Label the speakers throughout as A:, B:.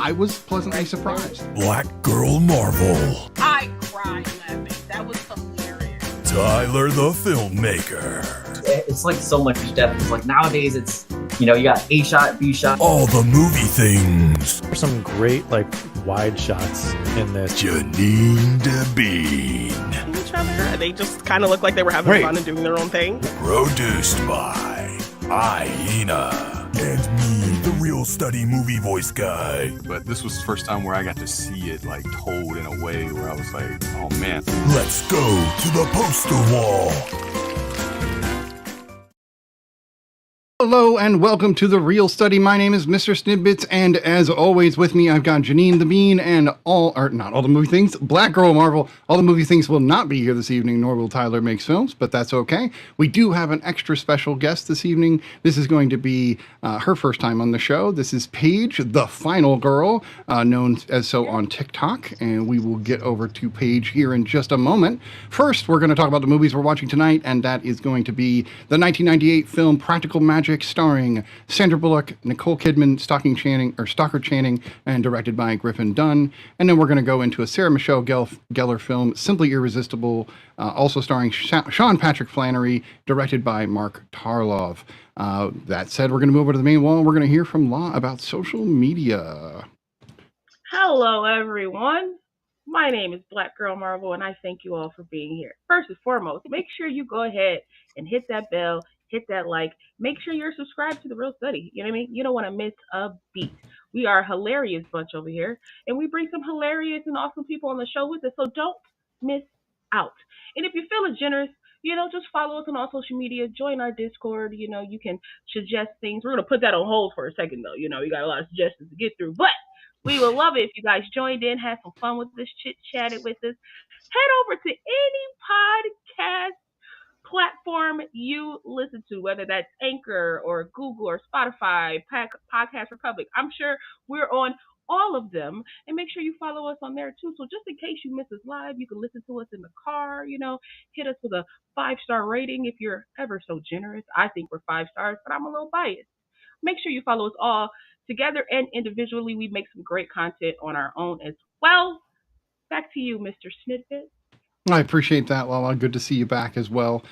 A: I was pleasantly surprised.
B: BlackGirlMarvel.
C: I cried laughing. That was hilarious.
B: Tyler the filmmaker.
D: It's like so much depth. It's like nowadays it's, you got A shot, B shot.
B: All the movie things.
E: There's some great wide shots in this.
B: Janine DeBean.
C: Each other. They just kind of look like they were having fun and doing their own thing.
B: Produced by Iena. And me, the Real Study movie voice guy.
F: But this was the first time where I got to see it told in a way where I was like, oh man.
B: Let's go to the poster wall.
A: Hello and welcome to The Real Study. My name is MrSniDBitS, and as always with me I've got Janine the Bean and not all the movie things, BlackGirlMarvel. All the movie things will not be here this evening, nor will Tyler Makes Films, but that's okay. We do have an extra special guest this evening. This is going to be her first time on the show. This is Paige, the Final Gurl, known as so on TikTok, and we will get over to Paige here in just a moment. First, we're going to talk about the movies we're watching tonight, and that is going to be the 1998 film Practical Magic, starring Sandra Bullock, Nicole Kidman, Stockard Channing, and directed by Griffin Dunn. And then we're going to go into a Sarah Michelle Gellar film, Simply Irresistible, also starring Sean Patrick Flannery, directed by Mark Tarlov. That said, we're going to move over to the main wall. We're going to hear from Law about social media.
C: Hello, everyone. My name is BlackGirlMarvel, and I thank you all for being here. First and foremost, make sure you go ahead and hit that bell, hit that like, make sure you're subscribed to The Real Study. You know what I mean? You don't want to miss a beat. We are a hilarious bunch over here, and we bring some hilarious and awesome people on the show with us, so don't miss out. And if you're feeling generous, just follow us on all social media, join our Discord. You can suggest things. We're going to put that on hold for a second, though. We got a lot of suggestions to get through, but we would love it if you guys joined in, had some fun with us, chit-chatted with us. Head over to any podcast platform you listen to, whether that's Anchor or Google or Spotify, Podcast Republic. I'm sure we're on all of them, and make sure you follow us on there too. So just in case you miss us live, you can listen to us in the car, hit us with a 5-star rating if you're ever so generous. I think we're 5 stars, but I'm a little biased. Make sure you follow us all together and individually. We make some great content on our own as well. Back to you, Mr. SniDBitS.
A: I appreciate that, Lala. Good to see you back as well.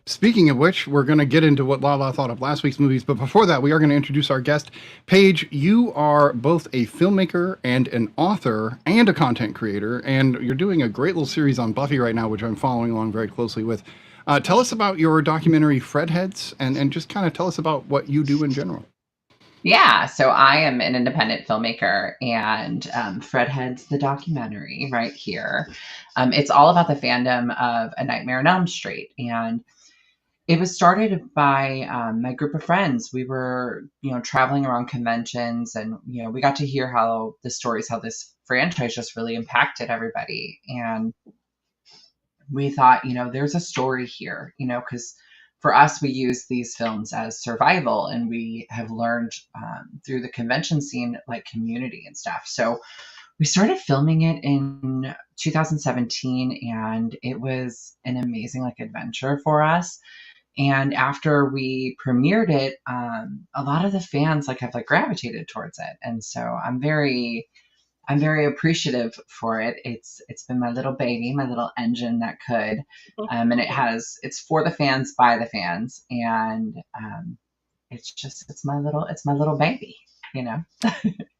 A: Speaking of which, we're going to get into what Lala thought of last week's movies. But before that, we are going to introduce our guest. Paige, you are both a filmmaker and an author and a content creator. And you're doing a great little series on Buffy right now, which I'm following along very closely with. Tell us about your documentary, Fredheads, and just kind of tell us about what you do in general.
G: Yeah, so I am an independent filmmaker, and Fredheads, the documentary right here. It's all about the fandom of A Nightmare on Elm Street, and it was started by my group of friends. We were, traveling around conventions, and we got to hear how this franchise just really impacted everybody, and we thought, there's a story here, because for us, we use these films as survival, and we have learned through the convention scene, community and stuff. So we started filming it in 2017, and it was an amazing adventure for us. And after we premiered it, a lot of the fans have gravitated towards it, and so I'm very appreciative for it. It's been my little baby, my little engine that could, and it's for the fans, by the fans, and it's my little baby,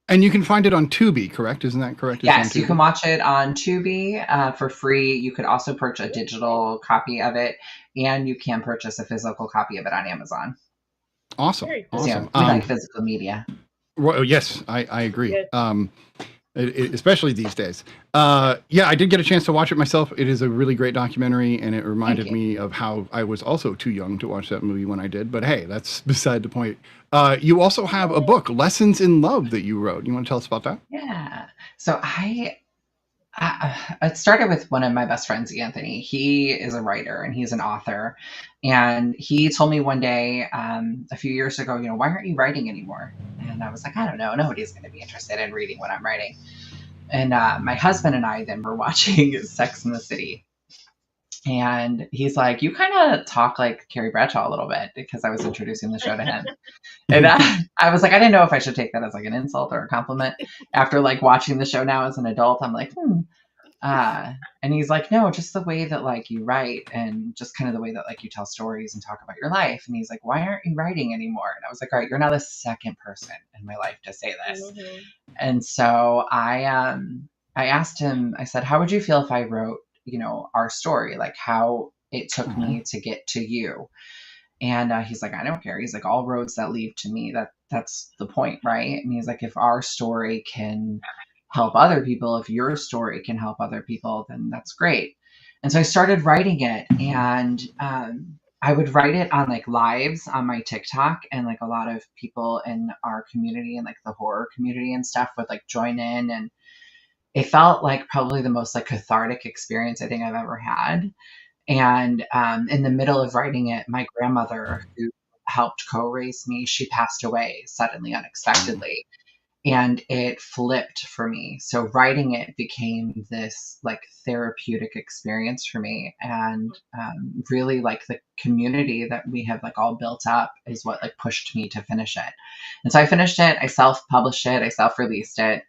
A: And you can find it on Tubi, correct? Isn't that correct?
G: Yes, you can watch it on Tubi for free. You could also purchase a digital copy of it, and you can purchase a physical copy of it on Amazon.
A: Awesome.
G: Yeah, we like physical media.
A: Well, yes, I agree. Especially these days. I did get a chance to watch it myself. It is a really great documentary, and it reminded me of how I was also too young to watch that movie when I did. But hey, that's beside the point. You also have a book, Lessons in Love, that you wrote. You want to tell us about that?
G: Yeah. So it started with one of my best friends, Anthony. He is a writer and he's an author. And he told me one day, a few years ago, why aren't you writing anymore? And I was like, I don't know. Nobody's going to be interested in reading what I'm writing. And my husband and I then were watching Sex and the City. And he's like, you kind of talk like Carrie Bradshaw a little bit, because I was introducing the show to him. And I was like, I didn't know if I should take that as like an insult or a compliment. After like watching the show now as an adult, I'm like, and he's like, no, just the way that like you write, and just kind of the way that like you tell stories and talk about your life. And he's like, why aren't you writing anymore? And I was like, all right, you're now the second person in my life to say this.
C: Mm-hmm.
G: And so I asked him, I said, how would you feel if I wrote, our story, like how it took me to get to you? And he's like, I don't care. He's like, all roads that lead to me, that's the point, right? And he's like, if our story can help other people, if your story can help other people, then that's great. And so I started writing it, and I would write it on like lives on my TikTok, and like a lot of people in our community and like the horror community and stuff would like join in, and it felt like probably the most like cathartic experience I think I've ever had. And in the middle of writing it, my grandmother, who helped co-raise me, she passed away suddenly, unexpectedly. And it flipped for me. So writing it became this like therapeutic experience for me. And really like the community that we have like all built up is what like pushed me to finish it. And so I finished it, I self-published it, I self-released it.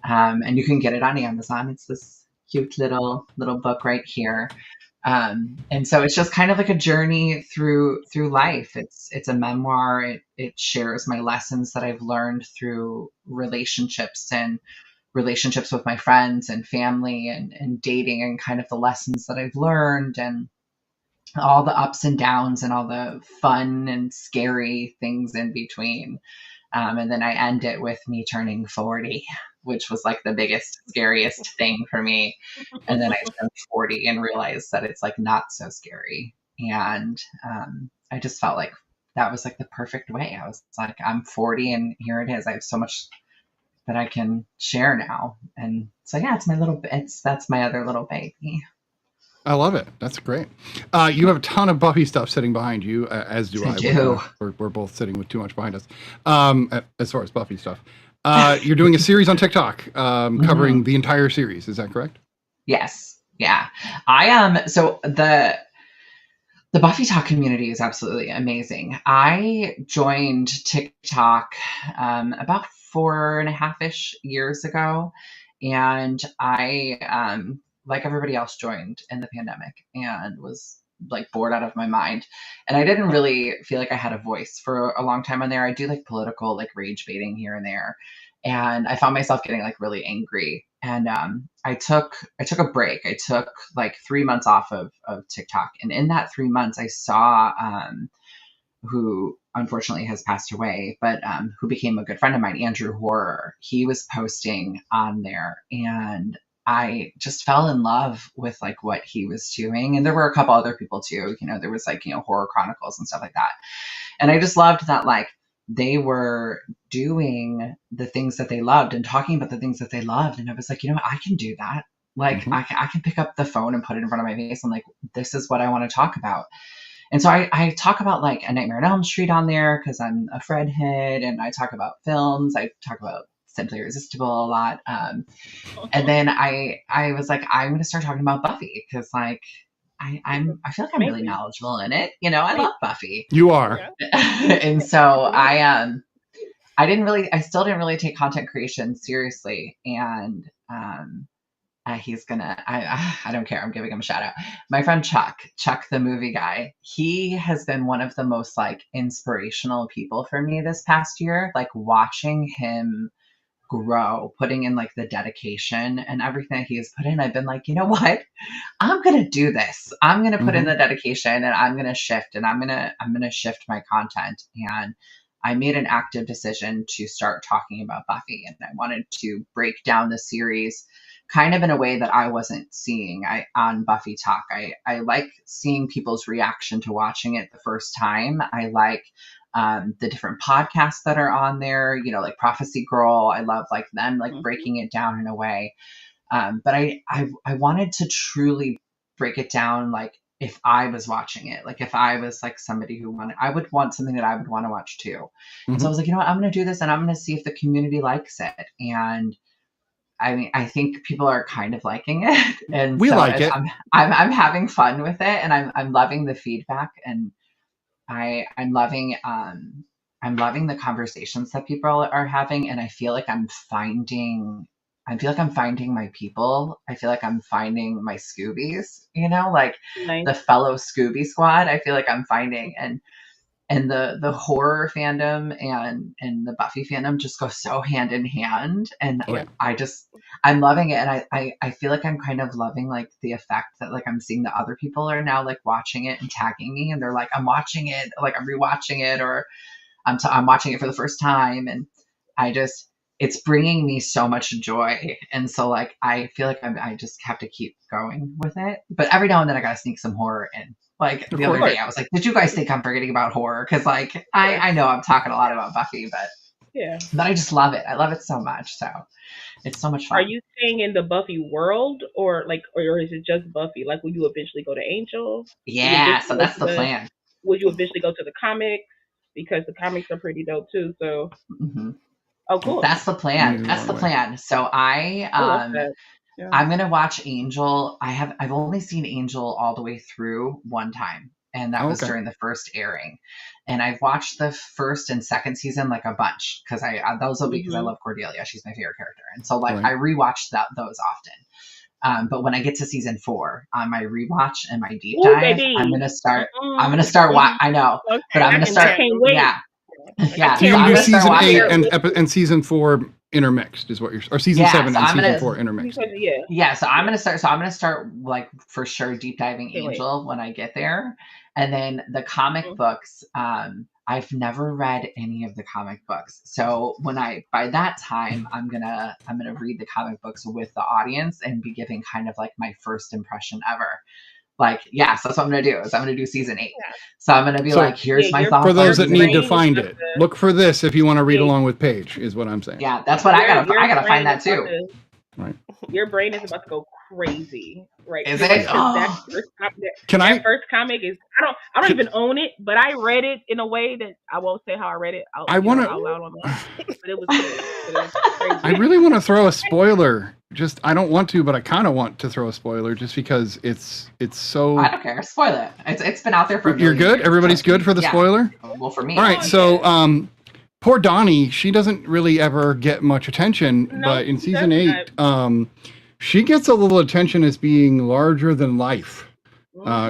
G: And you can get it on Amazon. It's this cute little book right here. And so it's just kind of like a journey through life. It's a memoir. It shares my lessons that I've learned through relationships, and relationships with my friends and family, and dating, and kind of the lessons that I've learned, and all the ups and downs, and all the fun and scary things in between. And then I end it with me turning 40, which was like the biggest, scariest thing for me. And then I turned 40 and realized that it's like not so scary. And I just felt like that was like the perfect way. I was like, I'm 40 and here it is. I have so much that I can share now. And so, yeah, that's my other little baby.
A: I love it. That's great. You have a ton of Buffy stuff sitting behind you, as do I. We're both sitting with too much behind us, as far as Buffy stuff. You're doing a series on TikTok covering the entire series. Is that correct?
G: Yes. Yeah. I am. So the Buffy Talk community is absolutely amazing. I joined TikTok about 4.5-ish years ago, and I like everybody else joined in the pandemic and was like bored out of my mind. And I didn't really feel like I had a voice for a long time on there. I do like political, like rage baiting here and there. And I found myself getting like really angry. And I took a break. I took like 3 months off of TikTok. And in that 3 months, I saw who unfortunately has passed away, but who became a good friend of mine, Andrew Horror. He was posting on there, and I just fell in love with like what he was doing. And there were a couple other people too, there was like, Horror Chronicles and stuff like that. And I just loved that like they were doing the things that they loved and talking about the things that they loved. And I was like, I can do that. Like I can pick up the phone and put it in front of my face. And like, this is what I want to talk about. And so I talk about like A Nightmare on Elm Street on there because I'm a Fred head, and I talk about films. I talk about Simply Irresistible a lot. And then I was like, I'm going to start talking about Buffy because like I feel like I'm really knowledgeable in it. I love Buffy.
A: You are.
G: And so I still didn't really take content creation seriously. And he's gonna, I don't care. I'm giving him a shout out. My friend Chuck the movie guy, he has been one of the most like inspirational people for me this past year. Like watching him grow, putting in like the dedication and everything that he has put in, I've been like, you know what? I'm gonna do this. I'm gonna put in the dedication, and I'm gonna shift, and I'm gonna shift my content. And I made an active decision to start talking about Buffy, and I wanted to break down the series kind of in a way that I wasn't seeing on Buffy Talk. I like seeing people's reaction to watching it the first time. I like the different podcasts that are on there, like Prophecy Girl. I love like them like breaking it down in a way. But I wanted to truly break it down like if I was watching it, like if I was like somebody who I would want something that I would want to watch too. And so I was like, I'm going to do this, and I'm going to see if the community likes it. And I mean, I think people are kind of liking it, and
A: We
G: so
A: like it.
G: I'm having fun with it, and I'm loving the feedback, and I'm loving the conversations that people are having, and I feel like I'm finding my people. I feel like I'm finding my Scoobies, like
C: Nice.
G: the fellow Scooby squad. I feel like I'm finding, and the horror fandom and the Buffy fandom just go so hand in hand, and
A: Oh, yeah.
G: I'm loving it, and I feel like I'm kind of loving like the effect that like I'm seeing that other people are now like watching it and tagging me, and they're like, I'm watching it, like I'm rewatching it, or I'm watching it for the first time, and it's bringing me so much joy, and so like I feel like I just have to keep going with it, but every now and then I gotta sneak some horror in. Like the other day, I was like, "Did you guys think I'm forgetting about horror?" Because like I know I'm talking a lot about Buffy, but I just love it. I love it so much. So it's so much fun.
C: Are you staying in the Buffy world, or is it just Buffy? Like, will you eventually go to Angel?
G: Yeah, so that's the plan.
C: Would you eventually go to the comics, because the comics are pretty dope too? So, oh, cool.
G: That's the plan. That's the plan. So I'm gonna watch Angel. I've only seen Angel all the way through one time, and that was during the first airing. And I've watched the first and second season like a bunch because because I love Cordelia. She's my favorite character, and so like I rewatch those often. But when I get to season 4 on my rewatch and my deep dive,
C: baby.
G: I'm gonna start. I know,
C: okay,
G: but I'm gonna start.
C: Yeah.
G: Yeah.
A: So you're gonna do season 8
G: it.
A: and season 4 intermixed is what or season 7 and season 4 intermixed.
G: Yeah, so I'm gonna start like for sure deep diving Angel when I get there, and then the comic books. I've never read any of the comic books, so by that time I'm gonna read the comic books with the audience and be giving kind of like my first impression ever. Like, yeah, so that's what I'm going to do, is I'm going to do season 8. So I'm going to be like, here's my thoughts.
A: For those that need to find it, look for this if you want to read along with Paige, is what I'm saying.
G: Yeah, that's what I got to find that too.
A: Right.
C: Your brain is about to go crazy, right?
G: Is it?
C: That first comic is, I don't even own it, but I read it in a way that I won't say how I read it.
A: I want to,
C: but it was crazy.
A: I really want to throw a spoiler. I don't want to, but I kind of want to throw a spoiler just because it's so.
G: I don't care. Spoil it. It's been out there for.
A: You're good. Everybody's good for the spoiler.
G: Well, for me.
A: All right. So, poor Donnie. She doesn't really ever get much attention, but in season 8, she gets a little attention as being larger than life.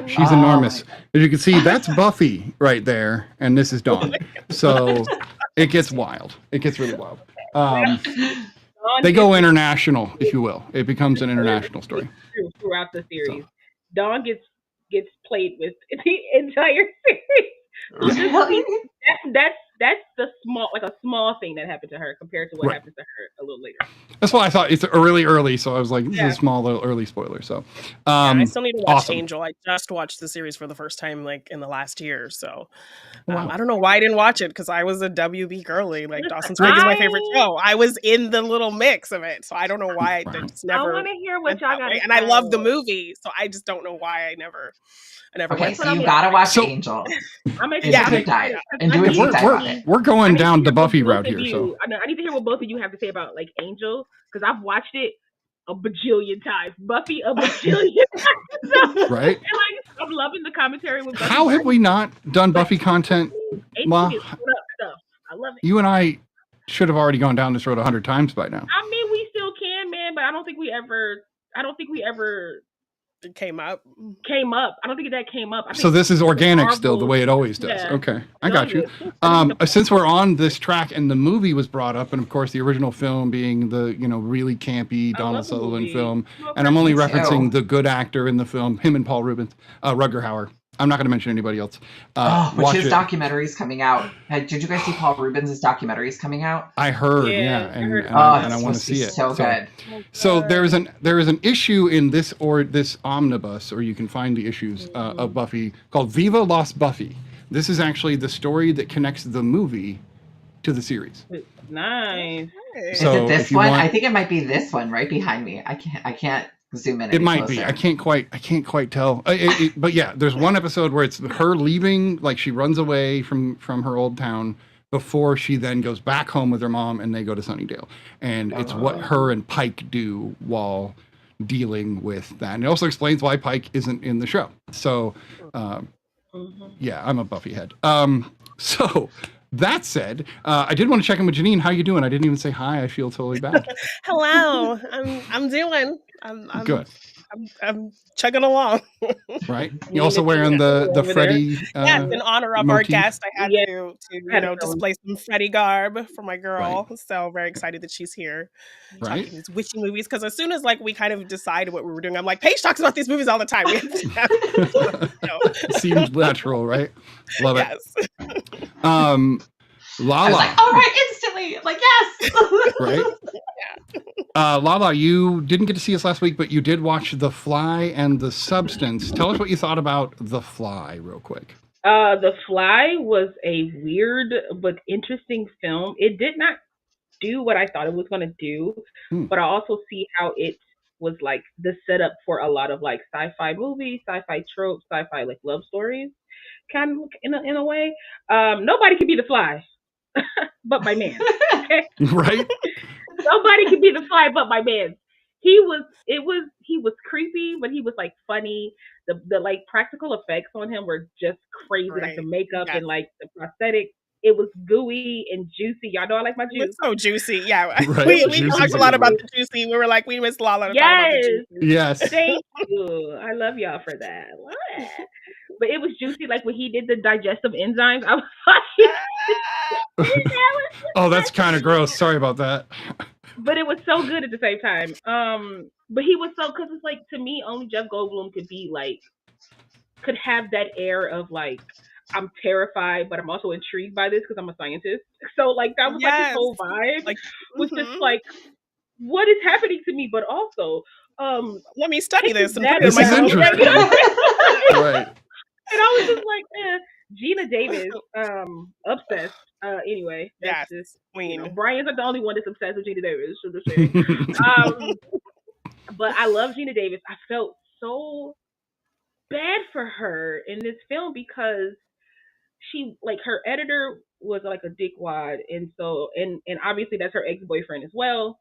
A: She's enormous. As you can see, that's Buffy right there, and this is Dawn. So it gets wild. It gets really wild. They go international, if you will. It becomes an international story.
C: Throughout the series. Dawn gets played with the entire series.
G: Really?
C: That's the small thing that happened to her compared to what happens to her a little later.
A: That's why I thought it's really early, so I was like, this is a small little early spoiler. So
H: I still need to watch Angel. I just watched the series for the first time like in the last year. So I don't know why I didn't watch it, because I was a WB girly. Like Dawson's Creek is my favorite show. I was in the little mix of it. So I don't know why I just never.
C: I want to hear what y'all got.
H: And I love the movie, so I just don't know why I never
G: okay, so you gotta watch Angel.
A: We're going down the Buffy route here. So
C: I need to hear what both of you have to say about like Angel, because I've watched it a bajillion times. Buffy a bajillion times.
A: Right.
C: And like, I'm loving the commentary with Buffy.
A: How have we not done Buffy content? Ma,
C: I love it.
A: You and I should have already gone down this road 100 times by now.
C: I mean, we still can, man, but I don't think we ever.
H: It came up.
C: I don't think that came up.
A: So this is organic still, the way it always does. Yeah. Okay, I got you. Since we're on this track and the movie was brought up, and of course the original film being the really campy Donald Sutherland film, and I'm only referencing the good actor in the film, him and Paul Rubens, Rutger Hauer. I'm not going to mention anybody else.
G: Which his documentary's coming out. Did you guys see Paul Rubens' documentary's coming out?
A: I heard, and I want to see it.
G: So good.
A: So there is an issue in this omnibus, or you can find the issues of Buffy, called Viva Lost Buffy. This is actually the story that connects the movie to the series.
C: Nice.
G: So is it this one? I think it might be this one right behind me. I can't zoom in.
A: It might be. I can't quite tell. But yeah, there's one episode where it's her leaving, like she runs away from her old town before she then goes back home with her mom and they go to Sunnydale. And it's what her and Pike do while dealing with that. And it also explains why Pike isn't in the show. So, yeah, I'm a Buffy head. So that said, I did want to check in with Janine. How you doing? I didn't even say hi. I feel totally bad.
H: Hello. I'm doing. I'm
A: good.
H: I'm chugging along.
A: Right. You're also wearing the Freddy.
H: Yes, in honor of
A: motif.
H: our guest, I had to display some Freddy garb for my girl. Right. So very excited that she's here talking these witchy movies. Because as soon as we kind of decided what we were doing, I'm like, Paige talks about these movies all the time. We have to
A: Seems natural, right? Love it. Lala.
G: I was like, all right, instantly. Like, yes.
A: Right? Lala, you didn't get to see us last week, but you did watch The Fly and The Substance. Tell us what you thought about The Fly real quick.
C: The Fly was a weird but interesting film. It did not do what I thought it was going to do, but I also see how it was like the setup for a lot of like sci-fi movies, sci-fi tropes, sci-fi like love stories, kind of in a way. Nobody can be the Fly, but my man. Okay?
A: Right?
C: Nobody can be the Fly, but my man. He was creepy, but he was like funny. The like practical effects on him were just crazy, like the makeup and like the prosthetics. It was gooey and juicy. Y'all know I like my juice.
H: It's so juicy. Yeah.
A: Right.
H: We talked a lot about the juicy. We were like, we missed Lala to talk about the juicy.
A: Yes.
C: Thank you. I love y'all for that. But it was juicy. Like when he did the digestive enzymes, I was like,
A: oh, that's kind of gross. Sorry about that.
C: But it was so good at the same time. But he was because it's like, to me, only Jeff Goldblum could have that air of like, I'm terrified, but I'm also intrigued by this because I'm a scientist. So like that was like his whole vibe. Was just like, what is happening to me? But also,
H: let me study this and
A: this is interesting. Right.
C: And I was just like, Gina Davis, obsessed. Anyway, that's just queen. Brian's not the only one that's obsessed with Gina Davis. So to say. But I love Gina Davis. I felt so bad for her in this film because she, like, her editor was like a dickwad, and so and obviously that's her ex-boyfriend as well.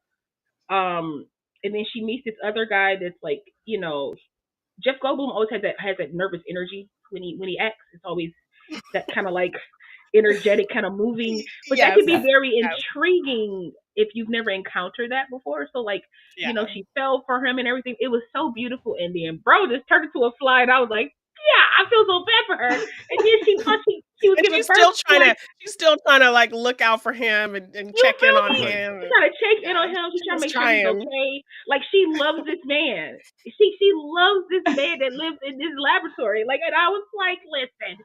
C: And then she meets this other guy that's like, Jeff Goldblum always has that nervous energy when he acts. It's always that kind of like energetic, kind of moving, but that can be very intriguing if you've never encountered that before. So like, she fell for him and everything. It was so beautiful, and then bro just turned into a fly, and I was like, I feel so bad for her. And then she was giving
H: she's still trying to like look out for him and check in on him.
C: She's trying to check in on him. She's trying to make sure he's okay. Like, she loves this man. She loves this man that lives in this laboratory. Like, and I was like, listen,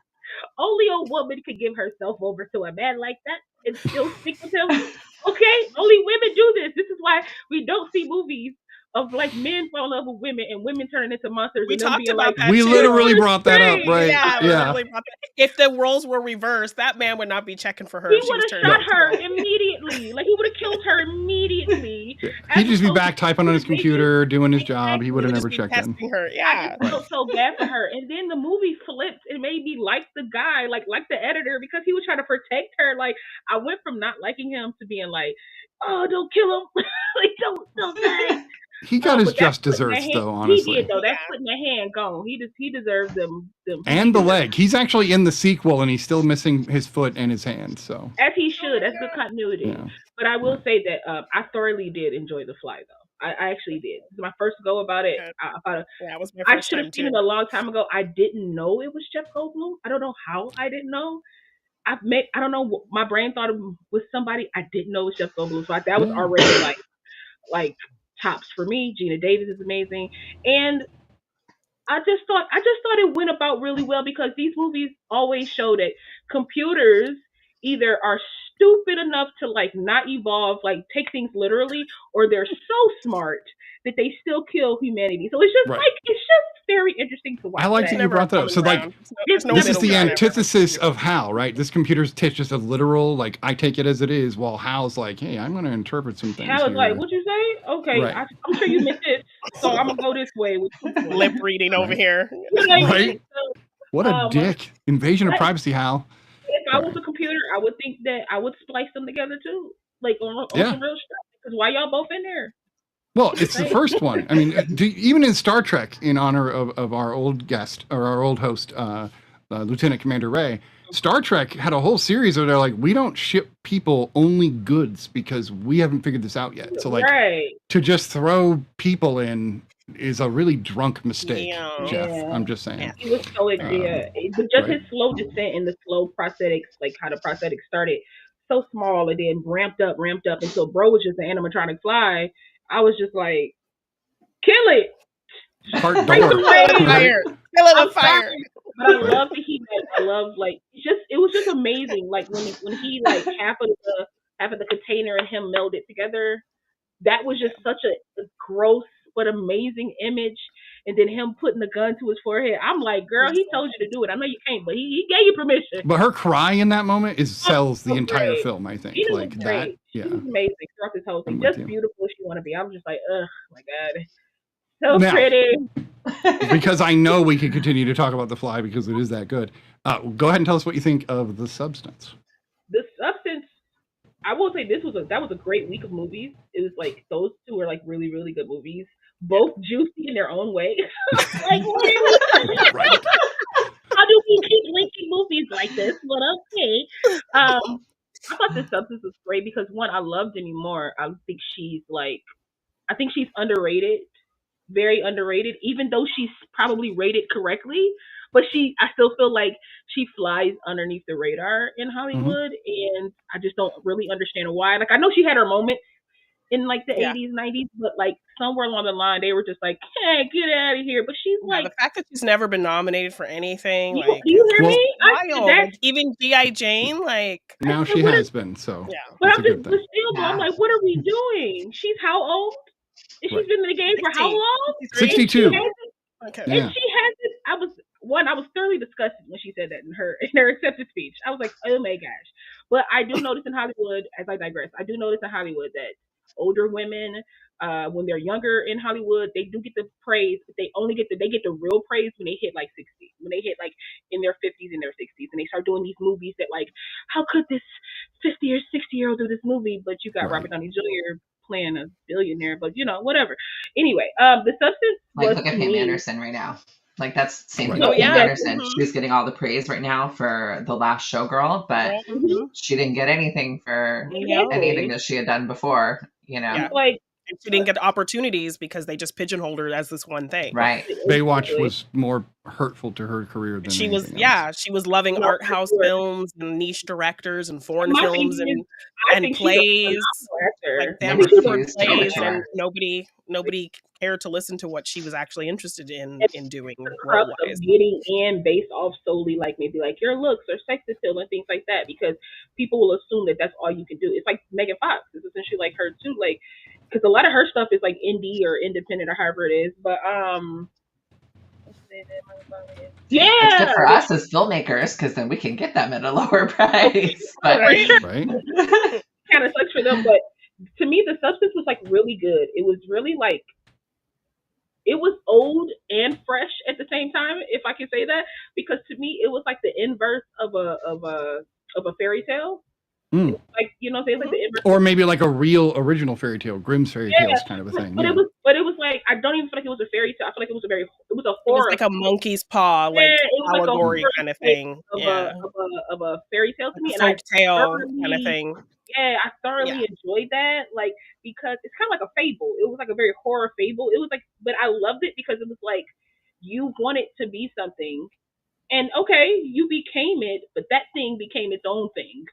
C: only a woman could give herself over to a man like that and still stick with him. Okay? Only women do this. This is why we don't see movies of like men fall in love with women and women turning into monsters.
H: We talked about that.
A: We literally brought that up, right?
H: Yeah. If the roles were reversed, that man would not be checking for her.
C: He would have shot her immediately. Like, he would have killed her immediately.
A: He'd just be back typing on his computer, doing his job. He would have never checked in.
H: Her. Yeah.
C: I felt so bad for her. And then the movie flipped and made me like the guy, like the editor, because he was trying to protect her. Like, I went from not liking him to being like, oh, don't kill him. Like, don't die.
A: He got his just desserts, though, honestly.
C: He did, though. That foot in the hand gone. He deserves them.
A: And the leg. He's actually in the sequel, and he's still missing his foot and his hand. So
C: as he should. That's good continuity. Yeah. But I will say that I thoroughly did enjoy The Fly, though. I actually did. This is my first go about it.
H: It was my first
C: I should have seen it a long time ago. I didn't know it was Jeff Goldblum. I don't know how I didn't know. I don't know. My brain thought it was somebody. I didn't know it was Jeff Goldblum. So that was already like tops for me. Gina Davis is amazing, and I just thought it went about really well, because these movies always show that computers either are stupid enough to like not evolve, like take things literally, or they're so smart that they still kill humanity. So it's just it's just very interesting to watch.
A: I like that you brought that up. So like, this is the antithesis of Hal, right? This computer's just a literal, like, I take it as it is, while Hal's like, hey, I'm going to interpret some things.
C: Hal is like, what'd you say? Okay, right. I'm sure you missed it, so I'm going to go this way.
H: Lip reading over here.
A: Right? What a dick. Invasion of privacy, Hal.
C: If I was a computer, I would think that I would splice them together too, like on some real stuff. Because why y'all both in there?
A: Well, it's the first one. I mean, even in Star Trek, in honor of our old guest or our old host, Lieutenant Commander Ray, Star Trek had a whole series where they're like, we don't ship people, only goods, because we haven't figured this out yet. So like, to just throw people in is a really drunk mistake, Jeff. I'm just saying.
C: He was so but just his slow descent and the slow prosthetics, like how the prosthetics started so small and then ramped up until bro was just an animatronic fly. I was just like, kill it.
A: Heart door.
H: Fire. Kill it with fire.
C: But I love that I love like it was just amazing. Like when he like half of the container and him melded together. That was just such a gross but amazing image. And then him putting the gun to his forehead. I'm like, girl, he told you to do it. I know you can't, but he gave you permission.
A: But her cry in that moment sells the entire film, I think.
C: Like that. Yeah. She was amazing throughout this whole thing. Just beautiful as she want to be. I'm just like, oh my God. So pretty.
A: Because I know we can continue to talk about The Fly because it is that good. Go ahead and tell us what you think of The Substance.
C: The Substance, I will say that was a great week of movies. It was like those two were like really, really good movies. Both juicy in their own way. Like, right. How do we keep linking movies like this? But okay. I thought The Substance was great because one, I love Demi Moore. I think she's underrated. Very underrated, even though she's probably rated correctly, but I still feel like she flies underneath the radar in Hollywood, and I just don't really understand why. Like, I know she had her moments in like the 80s, 90s, but like somewhere along the line, they were just like, hey, get out of here. But she's like,
H: the fact that she's never been nominated for anything,
C: do you hear me?
H: Wild. Even G.I. Jane, like
A: now she has been, so
C: but I'm like, what are we doing? She's how old? And she's been in the game for how long?
A: 62.
H: Okay.
C: And she hasn't. I was thoroughly disgusted when she said that in her acceptance speech. I was like, oh my gosh. But I do notice in Hollywood, as I digress, I do notice in Hollywood that older women, when they're younger in Hollywood, they do get the praise, but they get the real praise when they hit like 60, when they hit like in their 50s and their 60s, and they start doing these movies that like, how could this 50 or 60-year-old do this movie? But you got Robert Downey Jr. playing a billionaire, but whatever. Anyway, The Substance was
G: look at Pam Anderson right now. Like that's same thing.
H: Pam
G: Anderson. She's getting all the praise right now for The Last Showgirl, but she didn't get anything for anything that she had done before.
C: Like,
H: and she didn't get opportunities because they just pigeonholed her as this one thing.
G: Right.
A: Baywatch was more hurtful to her career than
H: she was.
A: Else.
H: She was loving art house films and niche directors and foreign films and plays. Like plays, and nobody cared to listen to what she was actually interested in doing.
C: Getting in based off solely like maybe like your looks or sex appeal and things like that, because people will assume that that's all you can do. It's like Megan Fox. It's essentially like her too, like because a lot of her stuff is like indie or independent or however it is. But
G: it's good for us as filmmakers because then we can get them at a lower price. But
A: right.
C: Kind of sucks for them, but to me, The Substance was like really good. It was really like, it was old and fresh at the same time, if I can say that, because to me it was like the inverse of a fairy tale. Like, it's like the inverse,
A: or maybe like a real original fairy tale, Grimm's fairy tales kind of a thing.
C: But it was like, I don't even feel like it was a fairy tale. I feel like it was a horror.
H: It was like a monkey's paw, like allegory like kind of thing.
C: Of a fairy tale to me,
H: and folk tale kind of thing.
C: Yeah, I thoroughly enjoyed that, like, because it's kind of like a fable. It was like a very horror fable. It was like, but I loved it because it was like, you wanted to be something, and okay, you became it, but that thing became its own thing.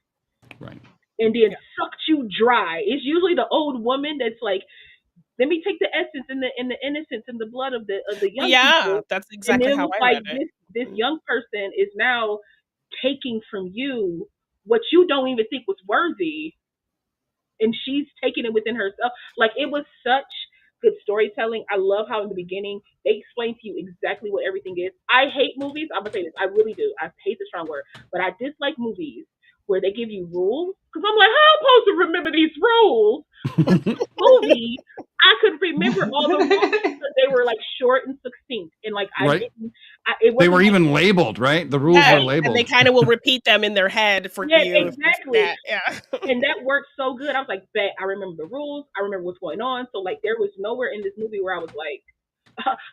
A: Right.
C: And then sucked you dry. It's usually the old woman that's like, let me take the essence and the innocence and the blood of the young people.
H: Yeah, that's exactly how I read it.
C: This young person is now taking from you what you don't even think was worthy, and she's taking it within herself. Like, it was such good storytelling. I love how in the beginning they explain to you exactly what everything is. I hate movies. I'm gonna say this. I really do. I hate the strong word, but I dislike movies where they give you rules, because I'm like, how am I supposed to remember these rules? Movie, I could remember all the rules because they were like short and succinct, and like
A: They were even labeled, right? The rules were labeled.
H: And they kind of will repeat them in their head for you.
C: Exactly. And that worked so good. I was like, bet, I remember the rules. I remember what's going on. So, like, there was nowhere in this movie where I was like,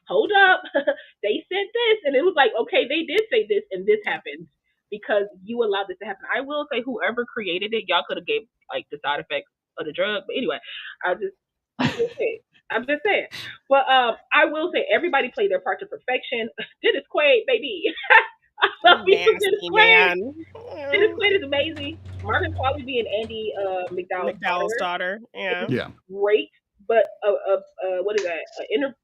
C: hold up, they said this. And it was like, okay, they did say this and this happened because you allowed this to happen. I will say whoever created it, y'all could have gave, like, the side effects of the drug. But anyway, I'm just saying. But I will say everybody played their part to perfection. Dennis Quaid, baby. I love you, Dennis Quaid. Dennis Quaid is amazing. Margaret Qualley being Andy McDowell's daughter.
H: Yeah.
C: Great. But what is that?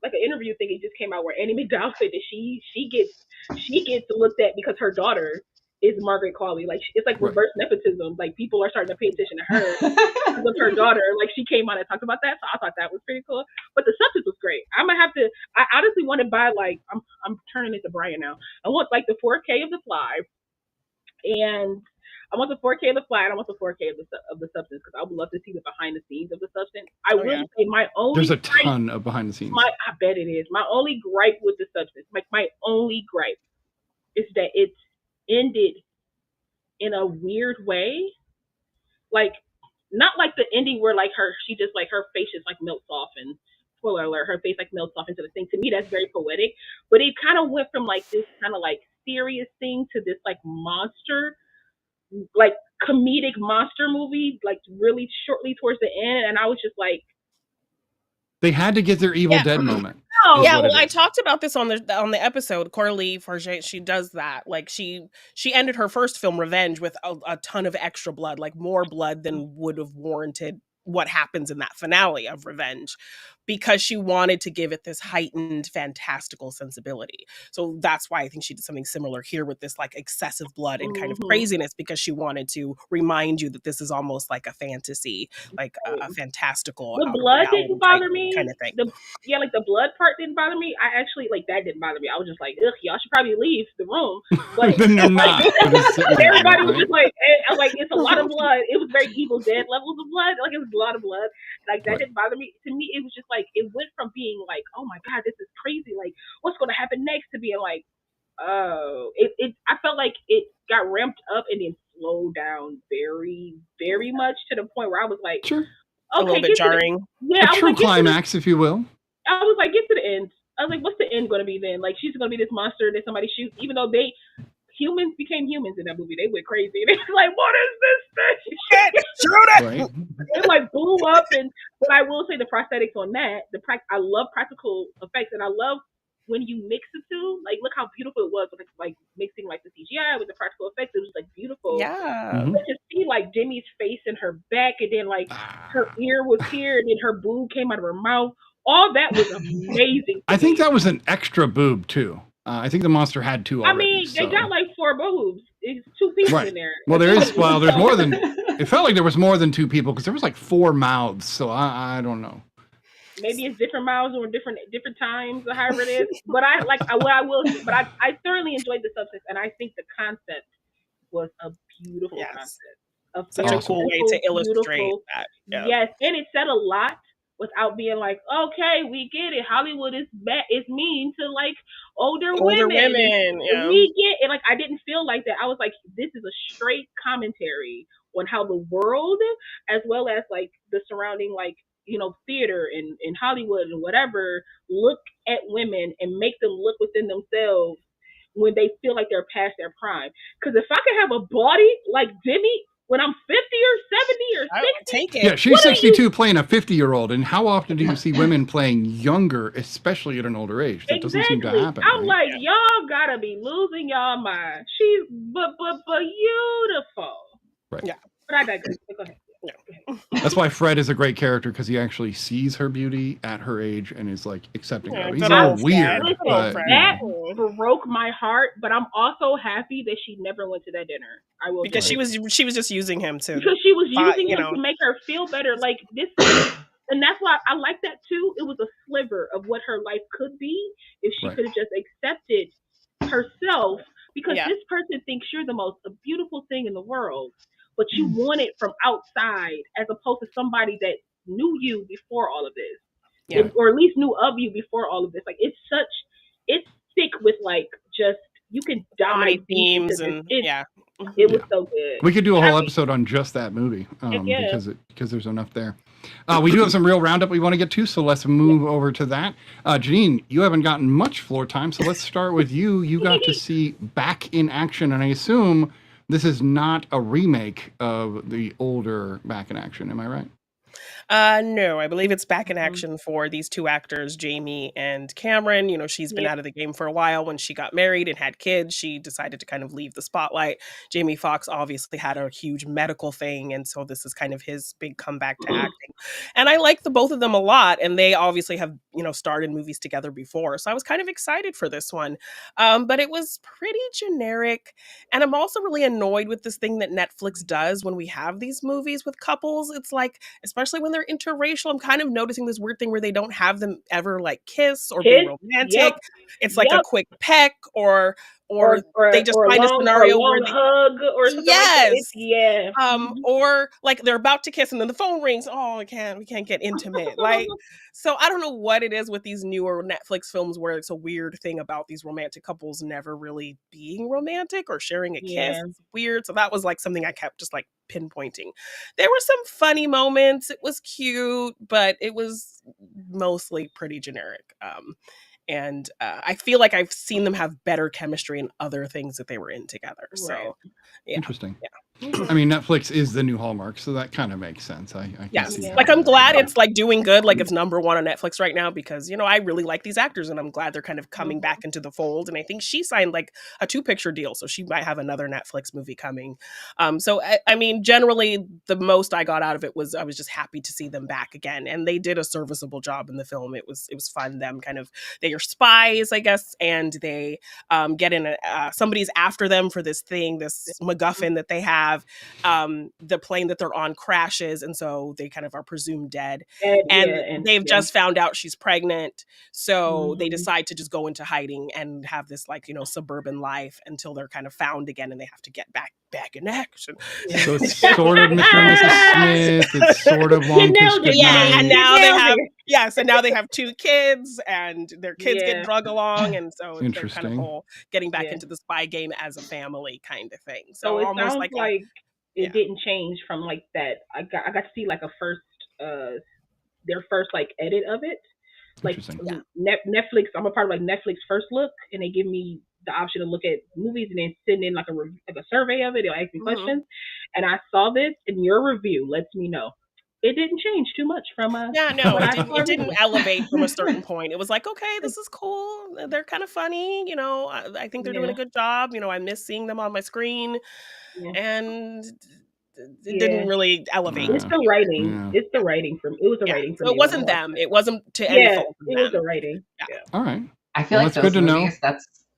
C: Like an interview thing, it just came out where Andy McDowell said that she gets looked at because her daughter is Margaret Qualley. Like, it's like reverse nepotism. Like, people are starting to pay attention to her because of her daughter. Like, she came on and talked about that, so I thought that was pretty cool. But the substance was great. I'm gonna have to. I honestly want to buy, like, I'm turning it to Brian now. I want, like, the 4K of The Fly, and I want the 4K of The Fly, and I want the 4K of the substance, because I would love to see the behind the scenes of the substance. I will say my only
A: there's a ton of behind the scenes.
C: I bet it is. My only gripe with the substance, like my only gripe, is that it's ended in a weird way. Like, not like the ending where, like, her face just, like, melts off, and spoiler alert, her face, like, melts off into the thing. To me, that's very poetic. But it kind of went from, like, this kind of, like, serious thing to this, like, monster, like, comedic monster movie, like, really shortly towards the end. And I was just like,
A: they had to get their Evil Dead moment.
H: I talked about this on the episode. Coralie Farge, she does that. Like, she ended her first film, Revenge, with a ton of extra blood, like more blood than would have warranted what happens in that finale of Revenge, because she wanted to give it this heightened, fantastical sensibility. So that's why I think she did something similar here with this, like, excessive blood and kind of craziness, because she wanted to remind you that this is almost like a fantasy, like a fantastical.
C: The blood didn't bother me.
H: Kind of thing.
C: Like, the blood part didn't bother me. I actually, like, that didn't bother me. I was just like, ugh, y'all should probably leave the room. But everybody was just like, I was like, it's a lot of blood. It was very Evil Dead levels of blood. Like, it was a lot of blood. Like, that didn't bother me. To me, it was just like, it went from being like, oh my God, this is crazy. Like, what's going to happen next, to being like, oh, I felt like it got ramped up and then slowed down very, very much, to the point where I was like,
A: sure.
H: Okay, a little bit jarring.
A: A true climax, if you will.
C: I was like, get to the end. I was like, what's the end going to be then? Like, she's going to be this monster that somebody shoots, even though humans became humans in that movie. They went crazy. They was like, what is this thing?
H: Shoot it!
A: Right.
C: It, like, blew up. But I will say the prosthetics on that, I love practical effects, and I love when you mix the two. Like, look how beautiful it was with, like, mixing, like, the CGI with the practical effects. It was, like, beautiful.
H: Yeah.
C: But to see, like, Jimmy's face and her back, and then, like, her ear was here, and then her boob came out of her mouth. All that was amazing.
A: I think that was an extra boob too. I think the monster had two already.
C: I mean, they got like 4 boobs. It's 2 people in there.
A: Well, there's more than. It felt like there was more than 2 people, because there was like 4 mouths. So I don't know.
C: Maybe it's different mouths or different times, or however it is. But I thoroughly enjoyed the substance, and I think the concept was a beautiful concept.
H: Such a cool way to illustrate that.
C: Yeah. Yes, and it said a lot without being like, okay, we get it. Hollywood is mean to, like, older women.
H: Yeah.
C: We get it. Like, I didn't feel like that. I was like, this is a straight commentary on how the world, as well as, like, the surrounding, like, you know, theater and Hollywood and whatever, look at women and make them look within themselves when they feel like they're past their prime. Because if I could have a body like Demi when I'm 50 or 70 or 60,
H: I would take it.
A: Yeah, she's 62 playing a 50-year-old, and how often do you see women playing younger, especially at an older age? That doesn't seem to happen.
C: I'm like, y'all gotta be losing y'all mind. She's beautiful.
A: Right.
C: Yeah. But I digress. Go ahead.
A: That's why Fred is a great character, because he actually sees her beauty at her age and is, like, accepting her. He's a little weird.
C: That broke my heart, but I'm also happy that she never went to that dinner. I will,
H: because she was just using him to,
C: because she was using him to make her feel better. Like, this, and that's why I like that too. It was a sliver of what her life could be if she could have just accepted herself. Because this person thinks you're the most beautiful thing in the world, but you want it from outside, as opposed to somebody that knew you before all of this, or at least knew of you before all of this. Like, it's thick with, like, just, you can
H: So many
C: dive deep into
H: themes
C: this.
H: and yeah.
C: It was so good.
A: We could do a whole episode on just that movie
C: Yeah.
A: because there's enough there. We do have some Reel Roundup we want to get to, so let's move over to that. Janine, you haven't gotten much floor time, so let's start with you. You got to see Back in Action, and I assume this is not a remake of the older Back in Action. Am I right?
H: No, I believe it's Back in Action for these two actors, Jamie and Cameron. You know, she's been out of the game for a while. When she got married and had kids, she decided to kind of leave the spotlight. Jamie Foxx obviously had a huge medical thing, and so this is kind of his big comeback to acting. And I like the both of them a lot, and they obviously have, you know, starred in movies together before. So I was kind of excited for this one. But it was pretty generic. And I'm also really annoyed with this thing that Netflix does when we have these movies with couples. It's like, especially when they're interracial, I'm kind of noticing this weird thing where they don't have them ever like kiss or be romantic. It's like a quick peck or they just find a scenario where they
C: hug or something like that.
H: or like they're about to kiss and then the phone rings. Oh, we can't get intimate. Like, so I don't know what it is with these newer Netflix films where it's a weird thing about these romantic couples never really being romantic or sharing a kiss. It's weird. So that was like something I kept just like pinpointing. There were some funny moments. It was cute, but it was mostly pretty generic. And I feel like I've seen them have better chemistry in other things that they were in together. So, yeah.
A: Interesting. Yeah. I mean, Netflix is the new Hallmark, so that kind of makes sense. I can see that.
H: Like, I'm glad it's like doing good, like it's #1 on Netflix right now, because, you know, I really like these actors and I'm glad they're kind of coming back into the fold. And I think she signed like a 2-picture deal, so she might have another Netflix movie coming. So I mean, generally the most I got out of it was I was just happy to see them back again, and they did a serviceable job in the film. It was fun. Them kind of, they are spies, I guess, and they get in somebody's after them for this thing, this MacGuffin that they have. The plane that they're on crashes, and so they kind of are presumed dead. And they've just found out she's pregnant, so they decide to just go into hiding and have this, like, you know, suburban life until they're kind of found again, and they have to get back in action.
A: So it's sort of Mr. and Mrs. Smith. It's sort of Long Kiss Goodnight.
H: And now they have so now they have 2 kids, and their kids get drug along, and so they're kind of whole getting back into the spy game as a family kind of thing. So
C: it
H: almost
C: sounds like it didn't change from like that. I got to see like their first like edit of it. Like Netflix, I'm a part of like Netflix First Look, and they give me the option to look at movies and then send in like a survey of it. They'll ask me questions, and I saw this, and your review lets me know it didn't change too much from
H: it didn't elevate from a certain point. It was like, okay, this is cool. They're kind of funny, you know. I think they're doing a good job. You know, I miss seeing them on my screen, and it didn't really elevate.
C: It's the writing. It's the writing from. It was the writing from.
H: So it wasn't them. It wasn't to any fault.
C: It was the writing.
A: Yeah. All right.
G: I feel like those movies.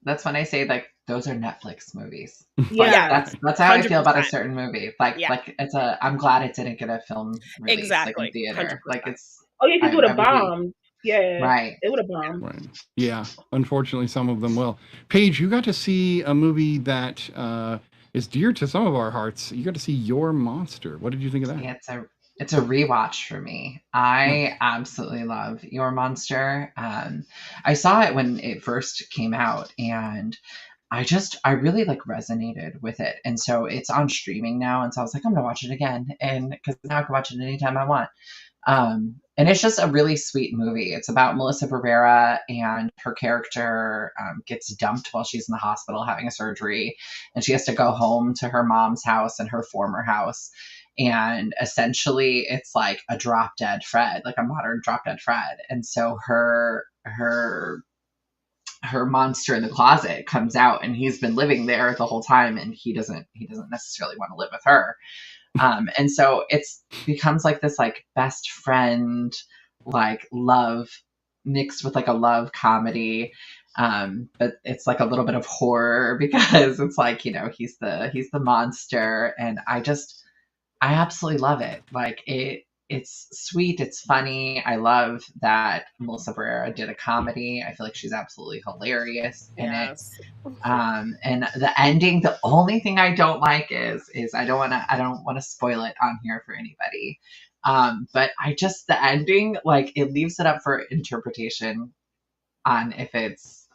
G: That's when I say like those are Netflix movies. That's how 100%. I feel about a certain movie. Like it's I'm glad it didn't get a film release like in theater. 100%. Like it's.
C: Oh yeah, because it would have bombed. Yeah.
G: Right.
C: It would have bombed.
A: Right. Yeah. Unfortunately, some of them will. Paige, you got to see a movie that is dear to some of our hearts. You got to see Your Monster. What did you think of that?
G: Yeah, it's a rewatch for me. I absolutely love Your Monster. I saw it when it first came out, and I really like resonated with it. And so it's on streaming now, and so I was like, I'm gonna watch it again, and because now I can watch it anytime I want. And it's just a really sweet movie. It's about Melissa Rivera, and her character gets dumped while she's in the hospital having a surgery, and she has to go home to her mom's house and her former house. And essentially it's like a drop dead Fred, like a modern drop dead Fred. And so her monster in the closet comes out, and he's been living there the whole time, and he doesn't necessarily want to live with her. And so it's becomes like this like best friend, like love mixed with like a love comedy. But it's like a little bit of horror because it's like, you know, he's the monster, and I absolutely love it. Like it's sweet. It's funny. I love that Melissa Barrera did a comedy. I feel like she's absolutely hilarious in it. And the ending, the only thing I don't like is I don't want to spoil it on here for anybody. But the ending, like it leaves it up for interpretation on if it's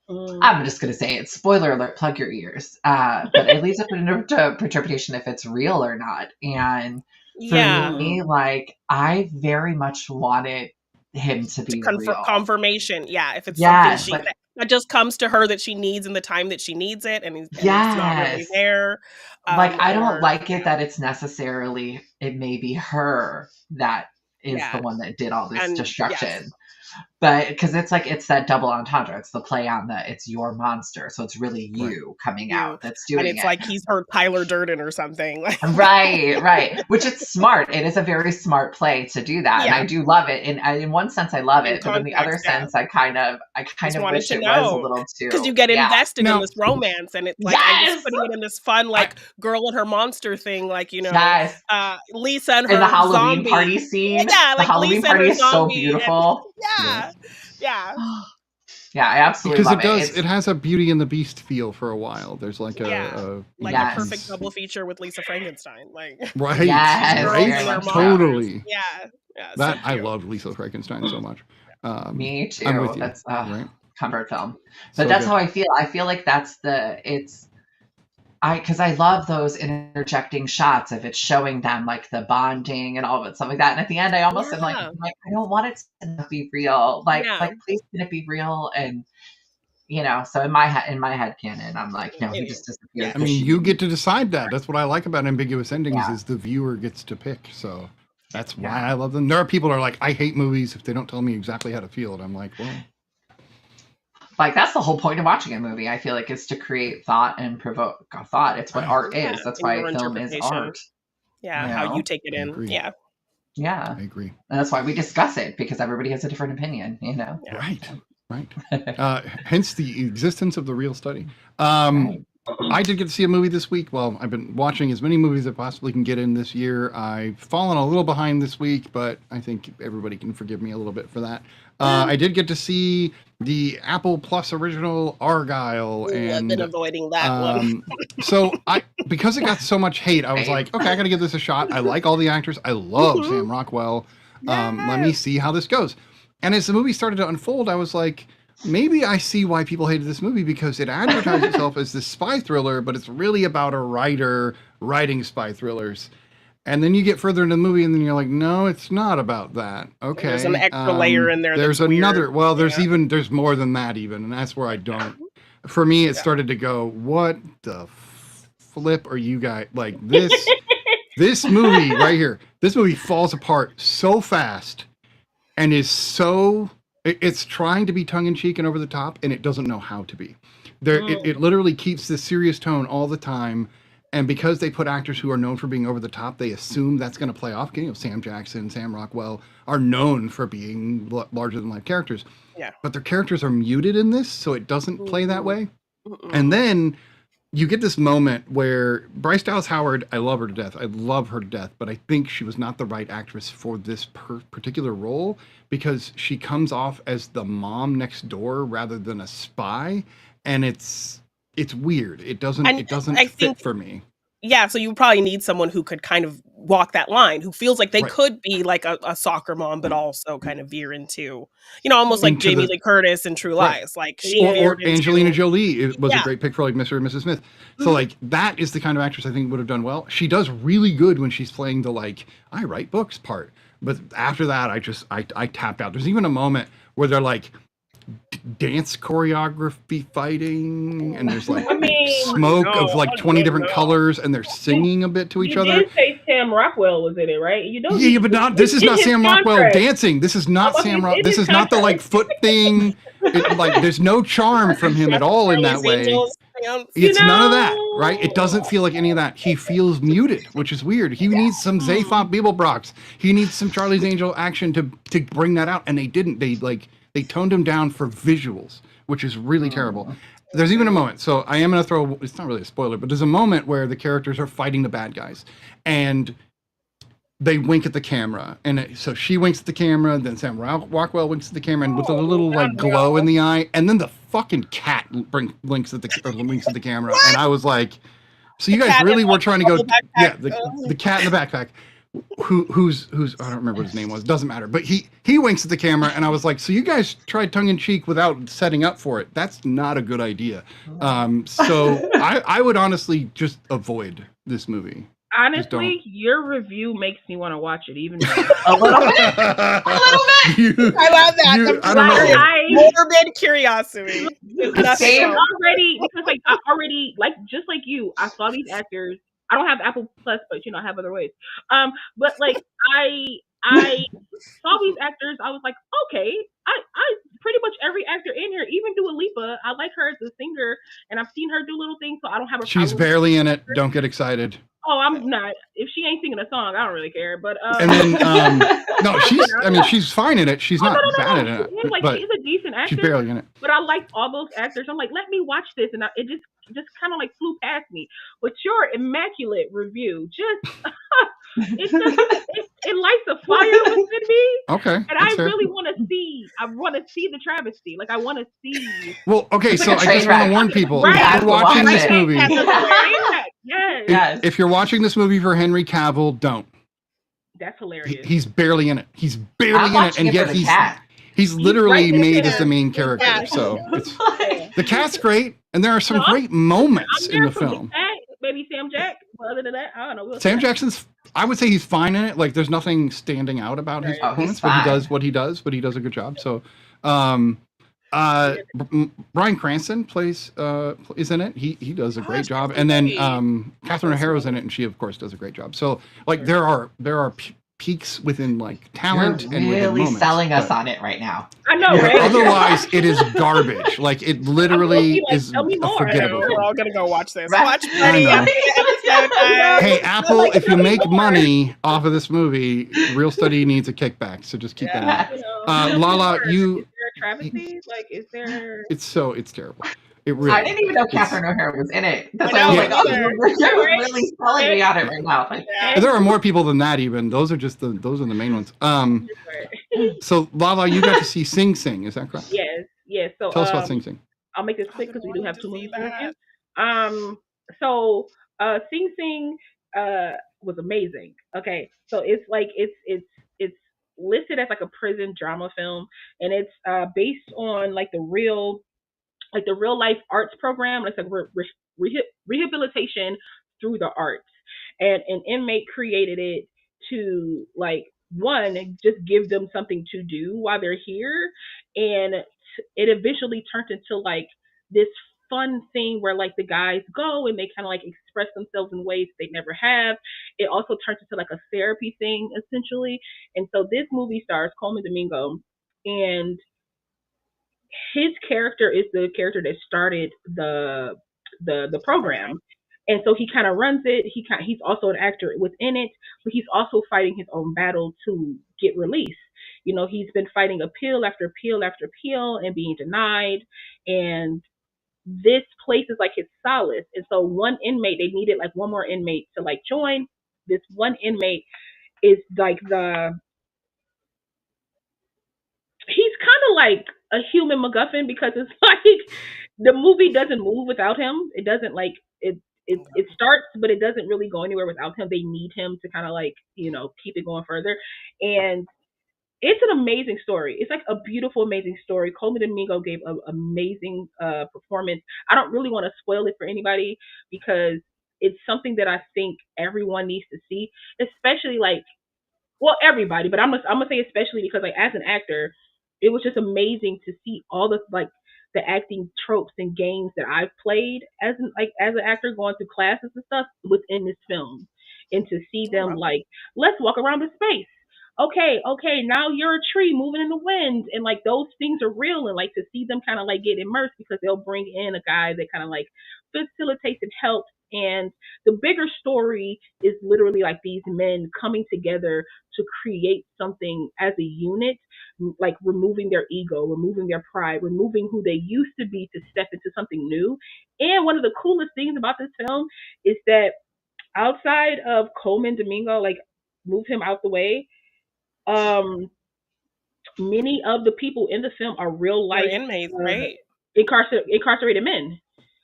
G: I'm just going to say it. Spoiler alert, plug your ears. But it leaves up to interpretation if it's real or not. And for me, like, I very much wanted him to be real.
H: Confirmation. Yeah. If it's something that just comes to her that she needs in the time that she needs it, and it's not really there.
G: Like, I don't like it that it's necessarily, it may be her that is the one that did all this destruction. Yes. But because it's like, it's that double entendre. It's the play on the, it's your monster. So it's really you coming out that's doing it.
H: And it's like he's hurt Tyler Durden or something.
G: Right. Which it's smart. It is a very smart play to do that. And I do love it. In one sense, I love it. But in the other sense, I kind of wish it was a little too.
H: Because you get invested in this romance. And it's like, I'm just putting it in this fun, like, girl and her monster thing. Like, you know, Lisa and her
G: the Halloween
H: zombie
G: party scene.
H: Yeah, like
G: the Halloween
H: Lisa
G: party
H: and her
G: is so
H: zombie
G: beautiful.
H: Yeah.
G: Yeah, I absolutely love
A: it. It has a Beauty and the Beast feel for a while. There's like a
H: perfect double feature with Lisa Frankenstein. Like
A: right, totally.
H: Yeah.
A: That so I loved Lisa Frankenstein so much.
G: Me too.
A: I'm with you.
G: That's comfort film. But that's how I feel. I feel like because I love those interjecting shots of it showing them like the bonding and all of it, stuff like that. And at the end, I almost am like, I don't want it to not be real. Like please can it be real? And so in my head canon, I'm like, no, he just disappears.
A: I mean, you get to decide that. That's what I like about ambiguous endings is the viewer gets to pick. So that's why I love them. There are people who are like, I hate movies if they don't tell me exactly how to feel. And I'm like, well.
G: Like, that's the whole point of watching a movie, I feel like, is to create thought and provoke a thought. It's what art is. That's why film is art.
H: Yeah, how you take it in. Yeah.
A: I agree.
G: And that's why we discuss it, because everybody has a different opinion,
A: Right. Hence the existence of the Real Study. I did get to see a movie this week. Well, I've been watching as many movies as I possibly can get in this year. I've fallen a little behind this week, but I think everybody can forgive me a little bit for that. I did get to see the Apple Plus original Argyle. And
H: I've been avoiding that one.
A: So because it got so much hate, I was like, okay, I got to give this a shot. I like all the actors. I love Sam Rockwell. Let me see how this goes. And as the movie started to unfold, I was like, maybe I see why people hated this movie, because it advertised itself as this spy thriller, but it's really about a writer writing spy thrillers. And then you get further into the movie, and then you're like, no, it's not about that. Okay.
H: There's an extra layer in there.
A: There's another. Well, there's more than that even, and that's where I don't. For me, it started to go, what the flip are you guys like this? This movie right here. This movie falls apart so fast, and is so. It's trying to be tongue-in-cheek and over the top, and it doesn't know how to be. It literally keeps this serious tone all the time, and because they put actors who are known for being over the top, they assume that's going to play off. Sam Jackson, Sam Rockwell are known for being larger-than-life characters.
H: Yeah.
A: But their characters are muted in this, so it doesn't play that way. And then you get this moment where Bryce Dallas Howard, I love her to death. I love her to death, but I think she was not the right actress for this particular role, because she comes off as the mom next door rather than a spy, and it's weird. It doesn't fit for me.
H: Yeah, so you probably need someone who could kind of walk that line, who feels like they could be like a soccer mom, but also kind of veer into, almost like Jamie Lee Curtis in True Lies. Like
A: or Angelina Jolie was a great pick for like Mr. and Mrs. Smith. So like that is the kind of actress I think would have done well. She does really good when she's playing the like, I write books part. But after that, I tapped out. There's even a moment where they're like dance choreography fighting, and there's like smoke of like 20 different colors, and they're singing a bit to each other.
C: You did say Sam Rockwell was in it, right?
A: But not. This is not Sam Rockwell dancing. This is not Sam Rockwell. This is not the like foot thing. Like there's no charm from him at all in that way. It's none of that, right? It doesn't feel like any of that. He feels muted, which is weird. He needs some Zaphod Beeblebrox. He needs some Charlie's Angel action to bring that out, and they didn't. They toned him down for visuals, which is really terrible. There's even a moment. So I am going to throw. It's not really a spoiler, but there's a moment where the characters are fighting the bad guys, and they wink at the camera, and so she winks at the camera, then Sam Rockwell winks at the camera, and with a little like glow in the eye, and then the fucking cat winks at the camera, and I was like, so you guys really were trying to go, the cat in the backpack. who's I don't remember what his name was. Doesn't matter. But he winks at the camera, and I was like, so you guys tried tongue in cheek without setting up for it. That's not a good idea. So I would honestly just avoid this movie.
C: Honestly, your review makes me want to watch it even more.
G: A little bit. A little bit.
H: I love that.
A: I don't know.
H: Morbid curiosity.
C: Same. Already, because like I already like just like you, I saw these actors. I don't have Apple Plus, but I have other ways. But like I saw these actors. I was like, okay, I pretty much every actor in here, even Dua Lipa, I like her as a singer, and I've seen her do little things, so I don't have a problem.
A: She's barely in it. Don't get excited.
C: Oh, I'm not. If she ain't singing a song, I don't really care. But
A: and then no, she's fine in it. She's not bad in it. But
C: she's a decent actor.
A: She's barely in it.
C: But I liked all those actors. I'm like, let me watch this, and it just kind of like flew past me. But your immaculate review just it lights a fire within me.
A: Okay.
C: And I really want to see. I want to see the travesty. Like I want to see.
A: Well, okay. So I just want to warn people: if you're watching this movie,
G: yes.
A: If you're watching this movie for Henry Cavill, don't.
C: That's hilarious.
A: He's barely in it. He's barely in it, and yet he's literally made as the main character. Yeah. So the cat's great, and there are some great moments in the film.
C: Maybe Sam Jack. Well, other than that, I don't know.
A: Sam Jackson's. I would say he's fine in it. Like there's nothing standing out about his performance, but he does what he does. But he does a good job. So, Bryan Cranston is in it. He does a great job, and then Catherine O'Hara's in it, and she of course does a great job. So like there are peaks within like talent.
G: You're
A: and
G: really
A: moments,
G: selling us on it right now.
C: I know, right?
A: Otherwise, it is garbage. Like it literally is forgettable.
H: We're all gonna go watch this. Watch Money.
A: Hey, Apple, if you make money off of this movie, Real Study needs a kickback. So just keep that in mind. Lala,
C: is there a travesty? Like, is there?
A: It's terrible. It really.
G: I didn't even know Catherine O'Hara was in it. That's why I was like, oh, you're really selling me on it right now. Like,
A: there are more people than that. Even those are just the main ones. So Lala, you got to see Sing Sing. Is that correct?
C: Yes. So
A: tell us about Sing Sing.
C: I'll make this quick because we do have 2 movies to review. So Sing Sing was amazing. Okay, so it's like it's listed as like a prison drama film, and it's based on like the real life arts program. It's like rehabilitation through the arts, and an inmate created it to like one just give them something to do while they're here, and it eventually turned into like this fun thing where like the guys go and they kind of like express themselves in ways they never have. It also turns into like a therapy thing essentially. And so this movie stars Coleman Domingo, and his character is the character that started the program. And so he kind of runs it. He's also an actor within it, but he's also fighting his own battle to get released. He's been fighting appeal after appeal after appeal and being denied. And this place is like his solace. And so one inmate, they needed like one more inmate to like join. This one inmate is like he's kind of like a human MacGuffin, because it's like the movie doesn't move without him. It doesn't like it starts, but it doesn't really go anywhere without him. They need him to kind of like, keep it going further. And it's an amazing story. It's like a beautiful, amazing story. Coleman Domingo gave an amazing performance. I don't really want to spoil it for anybody because it's something that I think everyone needs to see, especially like, well, everybody, but I'm gonna say especially because like as an actor, it was just amazing to see all the like the acting tropes and games that I've played as an actor going through classes and stuff within this film, and to see them like, let's walk around the space. Okay, now you're a tree moving in the wind, and like those things are real, and like to see them kind of like get immersed because they'll bring in a guy that kind of like facilitates and helps. And the bigger story is literally like these men coming together to create something as a unit, like removing their ego, removing their pride, removing who they used to be to step into something new. And one of the coolest things about this film is that outside of Coleman Domingo, like move him out the way, many of the people in the film are real life
H: inmates, right?
C: Incarcerated men.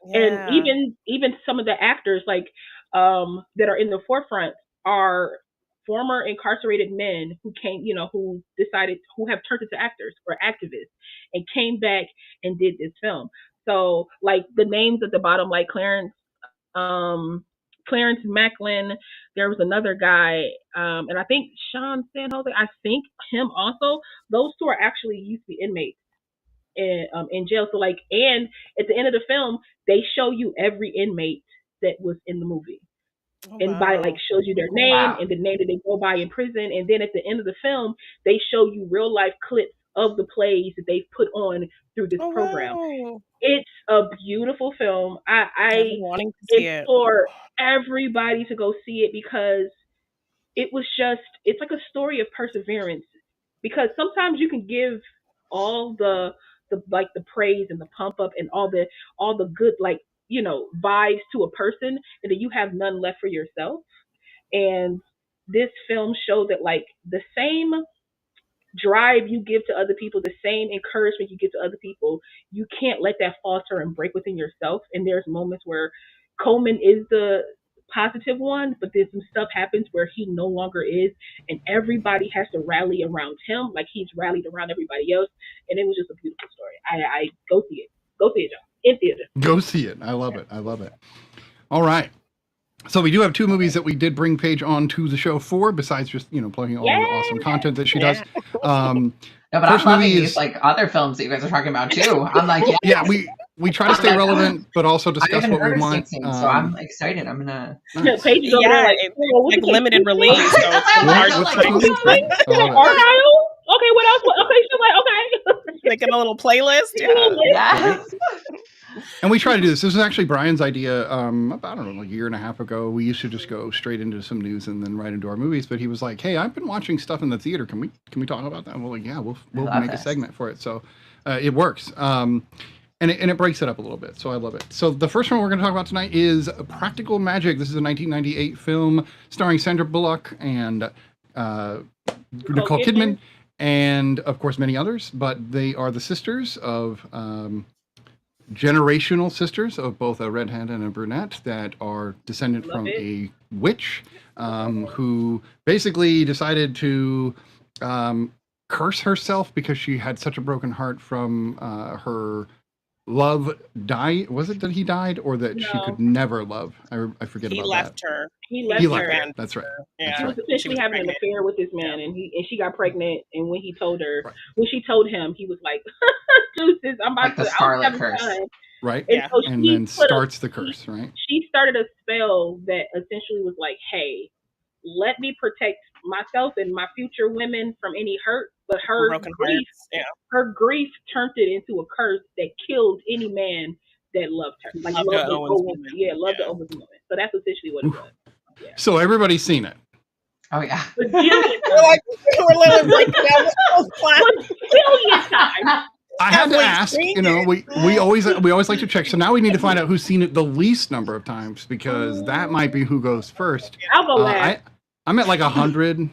C: Yeah. And even some of the actors like that are in the forefront are former incarcerated men who came, who have turned into actors or activists and came back and did this film. So like the names at the bottom, like Clarence Macklin. There was another guy, and I think Sean Sanhose. I think him also. Those two are actually used to be inmates in jail. So like, and at the end of the film, they show you every inmate that was in the movie. And by like shows you their name and the name that they go by in prison, and then at the end of the film, they show you real life clips of the plays that they've put on through this program.
H: Wow.
C: It's a beautiful film. I implore everybody to go see it because it's like a story of perseverance. Because sometimes you can give all the like the praise and the pump up and all the good like vibes to a person, and then you have none left for yourself. And this film showed that like the same drive you give to other people, the same encouragement you give to other people, you can't let that falter and break within yourself. And there's moments where Coleman is the positive one, but then some stuff happens where he no longer is, and everybody has to rally around him like he's rallied around everybody else. And it was just a beautiful story. I go see it, y'all, in theater.
A: Go see it. I love it. All right. So we do have two movies that we did bring Paige on to the show for, besides just, plugging all the awesome content that she does.
G: No, but I'm loving these like other films that you guys are talking about too. I'm like,
A: yeah, we try to stay relevant, but also discuss what we want.
G: So I'm excited. I'm gonna.
C: Paige is over there
H: like limited release. So
C: it's okay, what else? Okay, she's like, okay.
H: Making a little playlist.
G: Yes.
A: And we try to do this. This was actually Brian's idea about, I don't know, like a year and a half ago. We used to just go straight into some news and then right into our movies. But he was like, hey, I've been watching stuff in the theater. Can we talk about that? And we're like, yeah, we'll make a segment for it. So it works. And it breaks it up a little bit. So I love it. So the first one we're going to talk about tonight is Practical Magic. This is a 1998 film starring Sandra Bullock and Nicole Kidman. And, of course, many others. But they are the sisters of... generational sisters of both a redhead and a brunette that are descended from a witch who basically decided to curse herself because she had such a broken heart from her love die. Was it that he died or that she could never love? I forget about that.
H: He left her.
C: He left her.
A: That's right.
C: Yeah. She was essentially having an affair with this man, and she got pregnant. And when she told him, he was like, "Deuces, I'm about
G: like the Scarlet Curse."
A: Right.
C: And, so
A: and then starts the curse, right?
C: She started a spell that essentially was like, "Hey, let me protect myself and my future women from any hurt." But her grief turned it into a curse that killed any man that loved her. Like loved the Owens woman. So that's essentially what it was. Yeah.
A: So everybody's seen it.
G: Oh yeah.
H: We're literally breaking down the
C: billion times.
A: I had to ask, we always like to check. So now we need to find out who's seen it the least number of times, because that might be who goes first.
C: I'll go last.
A: I'm at like 100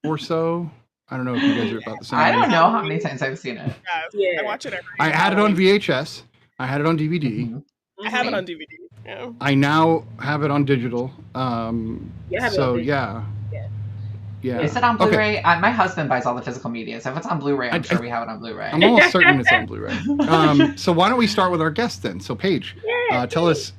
A: or so. I don't know if you guys are about the same.
G: I don't know how many times I've seen it.
H: Yeah. I watch it every
A: I had it on VHS. I had it on DVD.
H: Mm-hmm. I have it on DVD. Yeah.
A: I now have it on digital. Yeah.
G: Is it on Blu-ray? Okay. My husband buys all the physical media, so if it's on Blu-ray, I'm sure we have it on Blu-ray.
A: I'm almost certain it's on Blu-ray. So why don't we start with our guest then? So Paige, tell us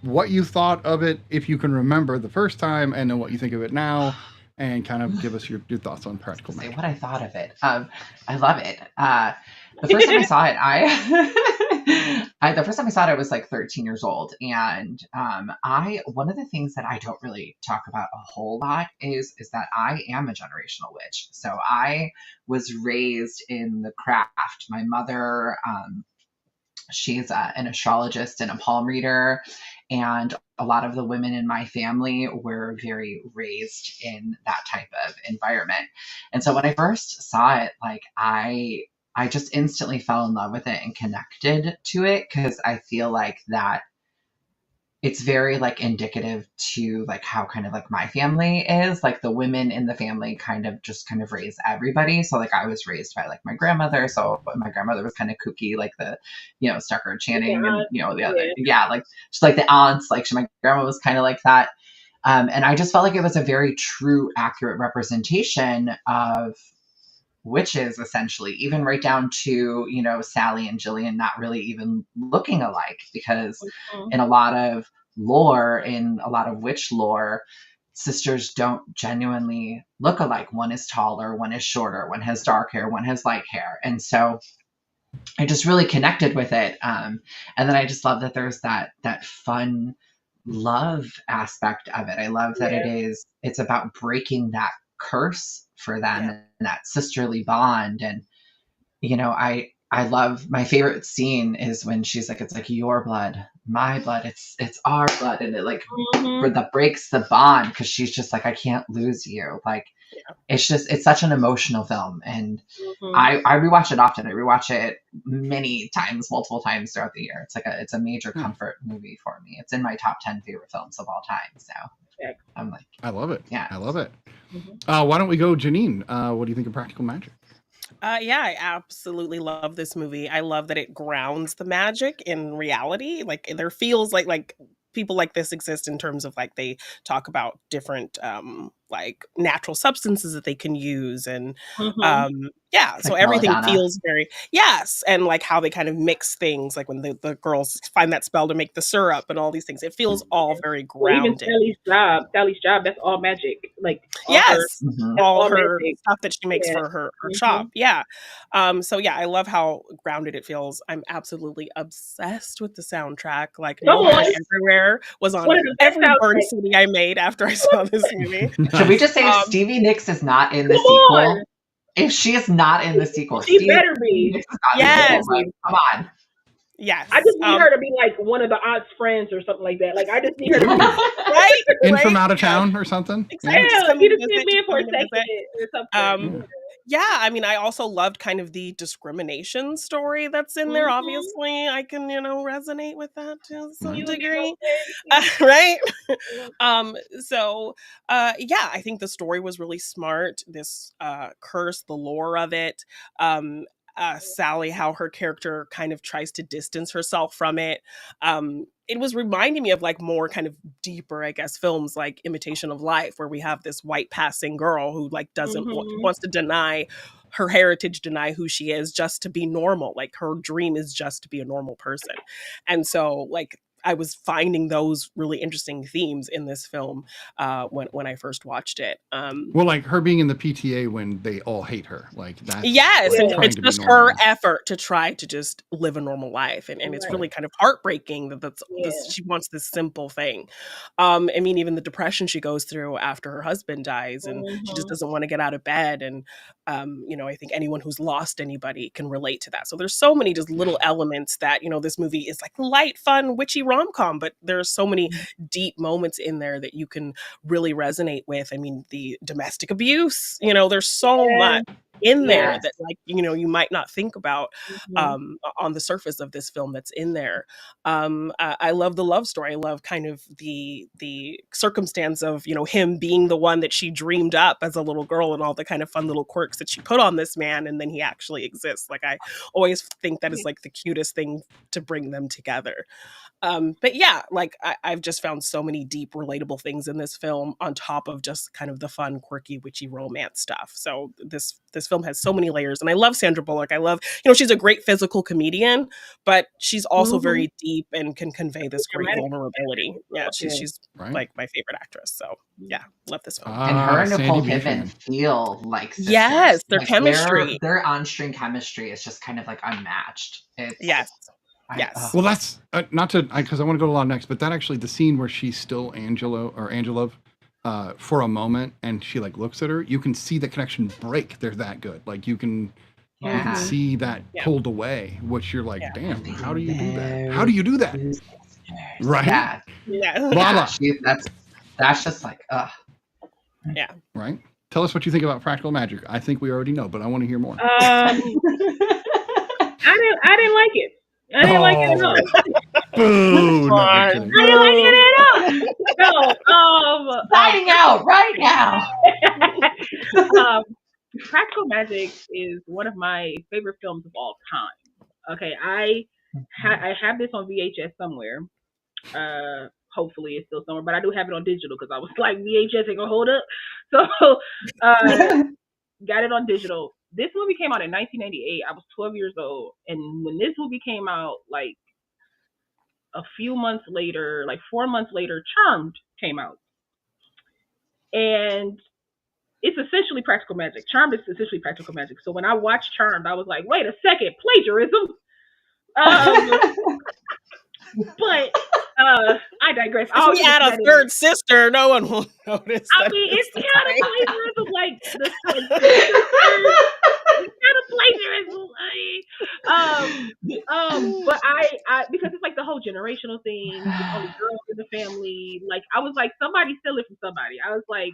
A: what you thought of it, if you can remember the first time, and then what you think of it now, and kind of give us your thoughts on Practical Magic.
G: What I thought of it. I love it. The first time I saw it, I was like 13 years old, and one of the things that I don't really talk about a whole lot is that I am a generational witch. So I was raised in the craft. My mother, she's an astrologist and a palm reader, and a lot of the women in my family were very raised in that type of environment. And so when I first saw it, like I just instantly fell in love with it and connected to it, because I feel like that it's very like indicative to like how kind of like my family is. Like the women in the family kind of raise everybody. So like I was raised by like my grandmother. So my grandmother was kind of kooky, like the, Stucker Channing and, the other, like just like the aunts, like my grandma was kind of like that. And I just felt like it was a very true, accurate representation of witches, essentially, even right down to, you know, Sally and Jillian not really even looking alike, because in a lot of lore, in a lot of witch lore, sisters don't genuinely look alike. One is taller, one is shorter, one has dark hair, one has light hair. And so I just really connected with it. And then I just love that there's that fun love aspect of it. I love that it's about breaking that curse for them and that sisterly bond. And, you know, I love, my favorite scene is when she's like, it's like your blood, my blood, it's our blood. And it like that breaks the bond, because she's just like, I can't lose you. Like, it's such an emotional film. And I rewatch it often. I rewatch it many times, multiple times throughout the year. It's a major comfort movie for me. It's in my top 10 favorite films of all time. So I'm like,
A: I love it.
G: Yeah.
A: I love it. Why don't we go, Janine? What do you think of Practical Magic?
H: Yeah, I absolutely love this movie. I love that it grounds the magic in reality. Like, there feels like people like this exist in terms of like they talk about different like natural substances that they can use, and so everything feels very and like how they kind of mix things, like when the girls find that spell to make the syrup and all these things. It feels all very grounded.
C: Even Sally's job, that's all magic. Like
H: all her stuff that she makes for her shop. So I love how grounded it feels. I'm absolutely obsessed with the soundtrack. Like No One Everywhere was on every burn CD I made after I saw this movie.
G: Should we just say Stevie Nicks is not in the sequel? If she is not in the sequel,
C: she better be.
G: Yes, come on.
C: Yes, I just need her to be like one of the aunt's friends or something like that. Like, I just need her to be
A: in from out of town or something.
C: Exactly. Yeah, you just need me for a second or something.
H: I mean, I also loved kind of the discrimination story that's in there. Obviously, I can, resonate with that to some degree, right? I think the story was really smart. This curse, the lore of it, Sally, how her character kind of tries to distance herself from it. It was reminding me of like more kind of deeper, I guess, films like Imitation of Life, where we have this white passing girl who like doesn't wants to deny her heritage, deny who she is, just to be normal. Like, her dream is just to be a normal person. And so like I was finding those really interesting themes in this film when I first watched it.
A: Well, like her being in the PTA when they all hate her, like that.
H: And it's just her effort to try to just live a normal life, and it's really kind of heartbreaking that she wants this simple thing. I mean, even the depression she goes through after her husband dies, and she just doesn't want to get out of bed. And I think anyone who's lost anybody can relate to that. So there's so many just little elements that this movie is like light, fun, witchy rom-com, but there's so many deep moments in there that you can really resonate with. I mean, the domestic abuse, there's so much in there that like you might not think about on the surface of this film that's in there. I love the love story. I love kind of the circumstance of him being the one that she dreamed up as a little girl, and all the kind of fun little quirks that she put on this man, and then he actually exists. Like, I always think that is like the cutest thing to bring them together. But yeah, like I've just found so many deep, relatable things in this film, on top of just kind of the fun, quirky, witchy romance stuff. So this film has so many layers, and I love Sandra Bullock. I love, she's a great physical comedian, but she's also very deep and can convey this great vulnerability. Yeah, she's like my favorite actress. So yeah, love this film.
G: And her and Nicole Kidman feel like sisters.
H: Yes, their
G: like
H: chemistry,
G: their on-screen chemistry is just kind of like unmatched.
H: Yes.
A: Well, that's not to, because I want to go to law next, but that actually, the scene where she's still Angelov for a moment, and she like looks at her, you can see the connection break. They're that good. Like you can see that pulled away, which you're like, damn, how do you do that? How do you do that? Right?
G: Yeah. That's just like,
H: yeah.
A: Right? Tell us what you think about Practical Magic. I think we already know, but I want to hear more.
C: I didn't like it. I didn't like it at all.
A: Boo!
C: I didn't like it at all. No.
G: Signing out right now.
C: Practical Magic is one of my favorite films of all time. Okay, I have this on VHS somewhere. hopefully it's still somewhere, but I do have it on digital because I was like, VHS ain't gonna hold up. So got it on digital. This movie came out in 1998. I was 12 years old, and when this movie came out, like a few months later, like 4 months later, Charmed came out, and it's essentially practical magic. Charmed is essentially practical magic. So when I watched Charmed, I was like, wait a second, plagiarism. But I digress.
H: If we add a third sister, no one will notice.
C: I mean, it's kind of plagiarism, like the it's kind of plagiarism. But I because it's like the whole generational thing, the only girls in the family. Like I was like, somebody steal it from somebody. I was like,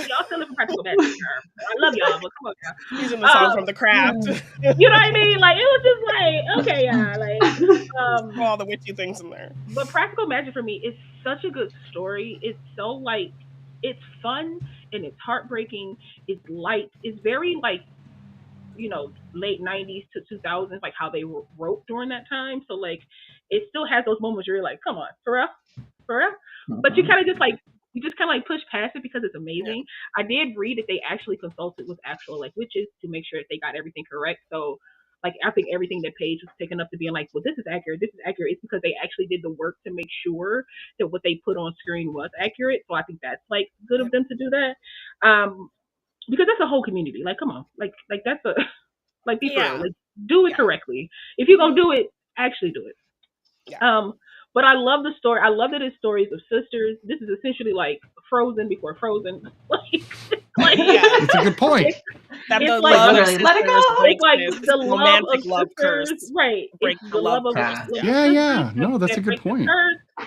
C: y'all steal it from practical magic. I love y'all, but come on, y'all.
H: Using the song from The Craft.
C: You know what I mean? Like it was just like, okay, yeah, like
H: all the witchy things in there.
C: But practical magic for me is such a good story. It's so like, it's fun and it's heartbreaking. It's light. It's very like, you know, late 90s to 2000s, like how they wrote during that time. So like, it still has those moments where you're like, come on, for real? Mm-hmm. But you kind of just like, push past it because it's amazing. Yeah. I did read that they actually consulted with actual like witches to make sure that they got everything correct. So like, I think everything that Paige was picking up to being like, well, this is accurate. It's because they actually did the work to make sure that what they put on screen was accurate. So I think that's like good of them to do that. Because that's a whole community. Like, come on, like that's a like be real. Like, do it correctly. If you're gonna do it, actually do it. Yeah. But I love the story. I love that it's stories of sisters. This is essentially like Frozen before Frozen.
A: It's a good point.
C: It's
G: like literally, let it go.
C: It's like the romantic love curse, right?
H: Break the love of
A: yeah. No, that's a good point.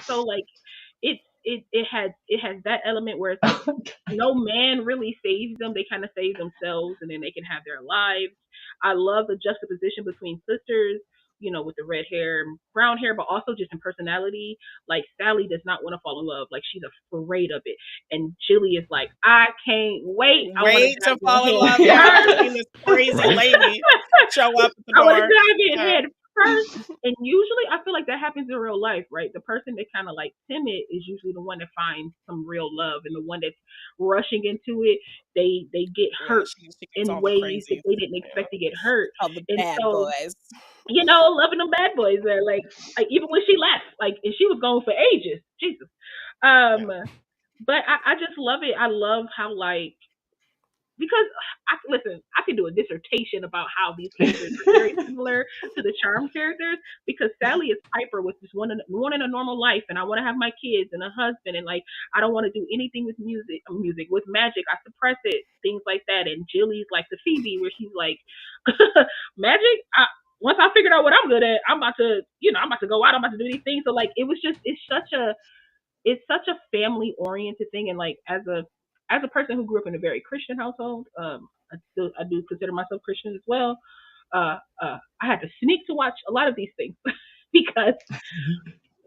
C: So like, it has that element where it's like, no man really saves them. They kind of save themselves, and then they can have their lives. I love the juxtaposition between sisters, you know, with the red hair, brown hair, but also just in personality. Like Sally does not want to fall in love. Like she's afraid of it. And Chili is like, I can't wait.
H: To fall in love with her. This crazy lady show up at the door.
C: I want to dive in head first. And usually I feel like that happens in real life, right? The person that kind of like timid is usually the one that finds some real love, and the one that's rushing into it, they get hurt in ways that they didn't expect to get hurt.
H: All the bad boys.
C: You know, loving them bad boys there. Like even when she left, like, and she was gone for ages. Jesus. But I just love it. I love how, like, because I could do a dissertation about how these characters are very similar to the Charmed characters, because Sally is Piper with just wanting a normal life, and I want to have my kids and a husband, and like, I don't want to do anything with music with magic. I suppress it, things like that. And Jilly's like the Phoebe, where she's like, magic. Once I figured out what I'm good at, I'm about to go out. I'm about to do these things. So like, it's such a family oriented thing. And like, as a person who grew up in a very Christian household, I do consider myself Christian as well. I had to sneak to watch a lot of these things because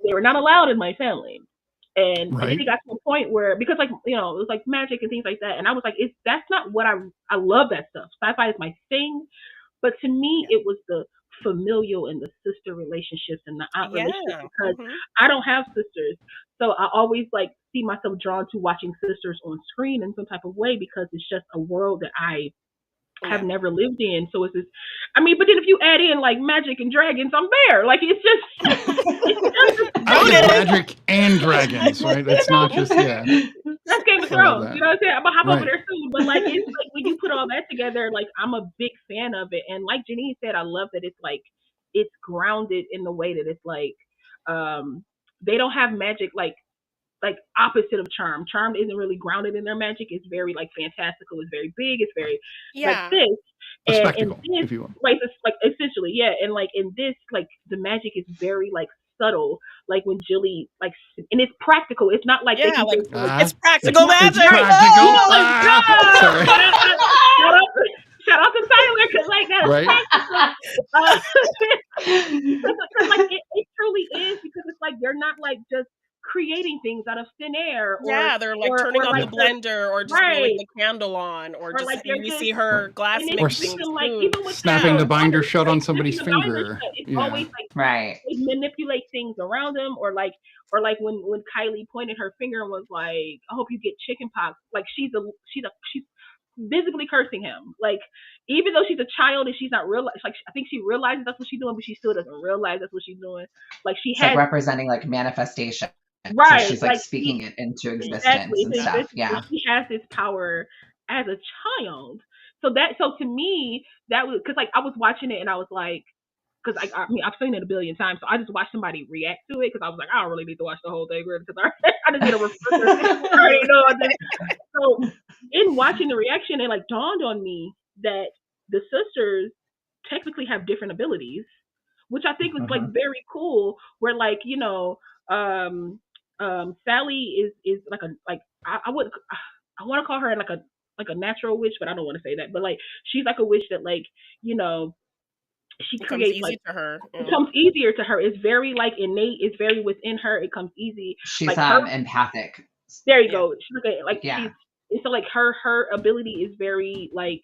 C: they were not allowed in my family. And it got to a point where, because like, you know, it was like magic and things like that. And I was like, that's not what I love that stuff. Sci-fi is my thing. But to me, it was the familial and the sister relationships and the aunt relationships, because I don't have sisters. So I always like see myself drawn to watching sisters on screen in some type of way, because it's just a world that I have never lived in. So it's just, I mean, but then if you add in like magic and dragons, I'm there. Like, it's just
A: magic and dragons, right? That's not just
C: that's Game of Thrones. You know what I'm saying? I'm gonna hop over there soon. But like, it's like when you put all that together, like, I'm a big fan of it. And like Janine said, I love that it's like, it's grounded in the way that it's like, they don't have magic like opposite of Charm. Charm isn't really grounded in their magic. It's very like fantastical. It's very big. It's very like this. And this,
A: if you want.
C: Like, this, like, essentially, and like in this, like, the magic is very like subtle. Like when Jilly, like, and it's practical. It's not like
H: it's practical magic.
A: Practical.
C: Sorry. Shout out to Tyler, because like that's practical. Because like it truly is, because it's like they're not like just creating things out of thin air,
H: Yeah, they're like turning on the blender, or just blowing the candle on, or just
C: like
H: we see her glass mixing the
C: like
H: food.
C: even with
A: snapping the binder shut on somebody's finger.
C: It's always like they manipulate things around them, or like when Kylie pointed her finger and was like, "I hope you get chicken pox." Like she's visibly cursing him. Like even though she's a child and she's not like I think she realizes that's what she's doing, but she still doesn't realize that's what she's doing. Like she's
G: like representing like manifestation.
C: Right.
G: So she's like speaking it into existence and stuff. Yeah.
C: She has this power as a child. So to me, that was because like I was watching it and I was like, because I mean I've seen it a billion times, so I just watched somebody react to it because I was like, I don't really need to watch the whole thing because I just need a refresher. So in watching the reaction, it like dawned on me that the sisters technically have different abilities, which I think was like very cool. Where like Sally is I want to call her like a natural witch, but I don't want to say that. But like she's like a witch that like she creates like it comes easier to her. It's very like innate. It's very within her. It comes easy.
G: She's
C: like,
G: empathic.
C: There you go. So like her ability is very like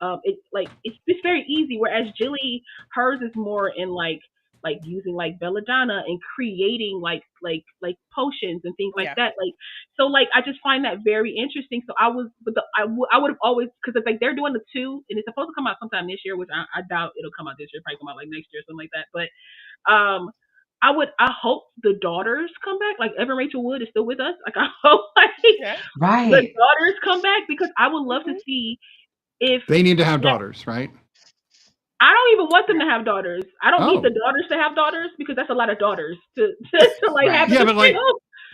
C: it's very easy. Whereas Jilly, hers is more in like using like belladonna and creating like potions and things like that. Like so like I just find that very interesting. So I would have always, because it's like they're doing the 2 and it's supposed to come out sometime this year, which I doubt it'll come out this year. Probably come out like next year or something like that. But I hope the daughters come back. Like Evan Rachel Wood is still with us. Like I hope the daughters come back, because I would love to see if
A: they need to have daughters, right?
C: I don't even want them to have daughters. I don't need the daughters to have daughters, because that's a lot of daughters to like have.
A: Yeah, but like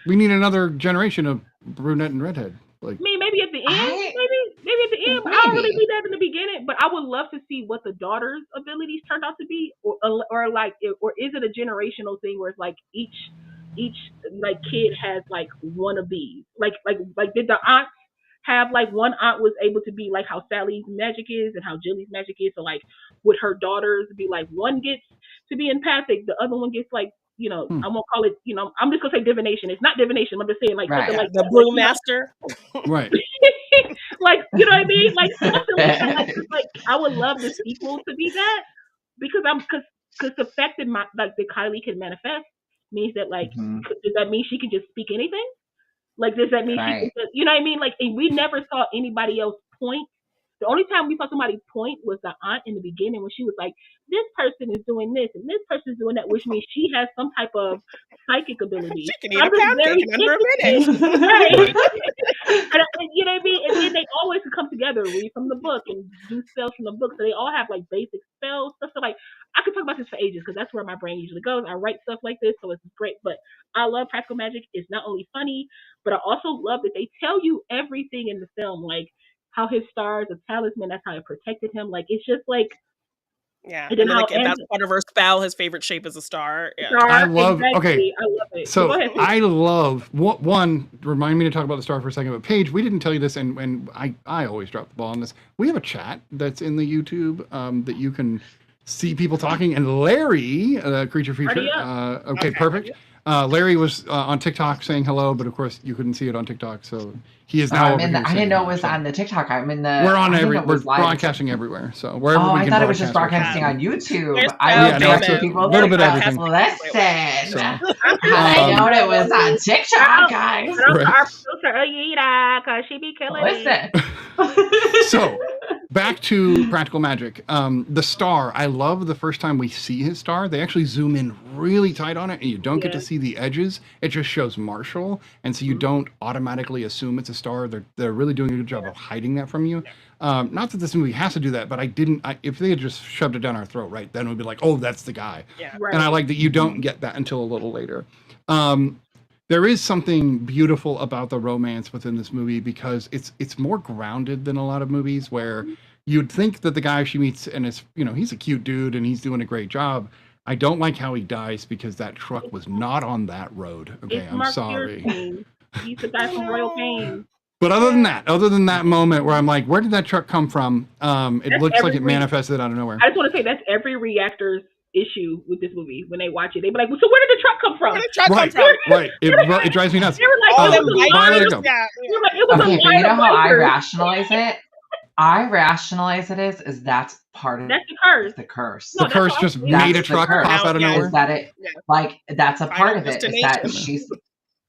A: we need another generation of brunette and redhead. Like,
C: I mean, maybe at the end, maybe at the end. Maybe. I don't really need that in the beginning, but I would love to see what the daughters' abilities turned out to be, or is it a generational thing where it's like each like kid has like one of these? Like did the aunts have like one aunt was able to be like how Sally's magic is and how Jilly's magic is? So like would her daughters be like, one gets to be empathic, the other one gets like, I won't call it, I'm just gonna say divination. It's not divination. I'm just saying like something like
H: the brewmaster.
A: Right.
C: Like, you know what I mean? Like something like I would love the sequel to be that, because the fact that that Kylie can manifest means that like does that mean she can just speak anything? Like, does that mean she can just, you know what I mean? Like, and we never saw anybody else point. The only time we saw somebody point was the aunt in the beginning, when she was like, this person is doing this and this person is doing that, which means she has some type of psychic ability.
H: She can eat a pancake in under a minute.
C: Right. And, you know what I mean? And then they always come together, read from the book and do spells from the book. So they all have like basic spells, stuff. So like, I could talk about this for ages, because that's where my brain usually goes. I write stuff like this, so it's great. But I love practical magic. It's not only funny, but I also love that they tell you everything in the film, like how his star is a talisman, that's how it protected him. Like, it's just like,
H: yeah, and then like, that's part of her spell. His favorite shape is a star. Yeah.
A: I love.
C: Exactly.
A: Okay,
C: I love it.
A: So
C: ahead,
A: I love one. Remind me to talk about the star for a second. But Paige, we didn't tell you this, and I always drop the ball on this. We have a chat that's in the YouTube that you can see people talking. And Larry, creature feature. Okay, perfect. Larry was on TikTok saying hello, but of course you couldn't see it on TikTok, so he is now.
G: I didn't know it was on the TikTok. I'm in the.
A: We're broadcasting everywhere, so wherever we can.
G: I thought it was just broadcasting on YouTube.
A: A little bit of everything.
G: Listen, I know it was on TikTok, guys.
C: Our producer Aida, cause she be killing
G: it.
A: So. Back to practical magic. The star, I love the first time we see his star. They actually zoom in really tight on it, and you don't get to see the edges. It just shows Marshall, and so you don't automatically assume it's a star. They're really doing a good job of hiding that from you. Not that this movie has to do that, but if they had just shoved it down our throat, right, then we'd be like, oh, that's the guy.
H: Yeah.
A: Right. And I like that you don't get that until a little later. There is something beautiful about the romance within this movie, because it's more grounded than a lot of movies where you'd think that the guy she meets and is, he's a cute dude and he's doing a great job. I don't like how he dies, because that truck was not on that road. Okay, I'm sorry.
C: He's the guy from Royal Pains.
A: But other than that moment where I'm like, where did that truck come from? It looks like it manifested out of nowhere.
C: I just want to say that's every reactor's issue with this movie when they watch it. They be like, well, so where did the truck come from?
H: Where did the truck come from?
A: Right. It drives me nuts.
C: They were like,
H: All
C: it
H: them
C: was a
H: bikers,
C: line.
A: Let it go.
H: yeah.
C: They were like, it was a
G: Okay, but
C: line
G: you know
C: of
G: how I
C: bikers.
G: rationalize it? I rationalize it is that's part of
C: That's the curse.
G: the curse.
C: No,
A: The curse
C: that's
A: just
C: all-
A: made a
G: That's the
A: truck
G: curse.
A: pop out of
H: Yeah.
A: nowhere.
G: Is that it?
H: Yeah.
G: Like that's a
H: Final
G: part of it. Is that
H: destination.
G: she's.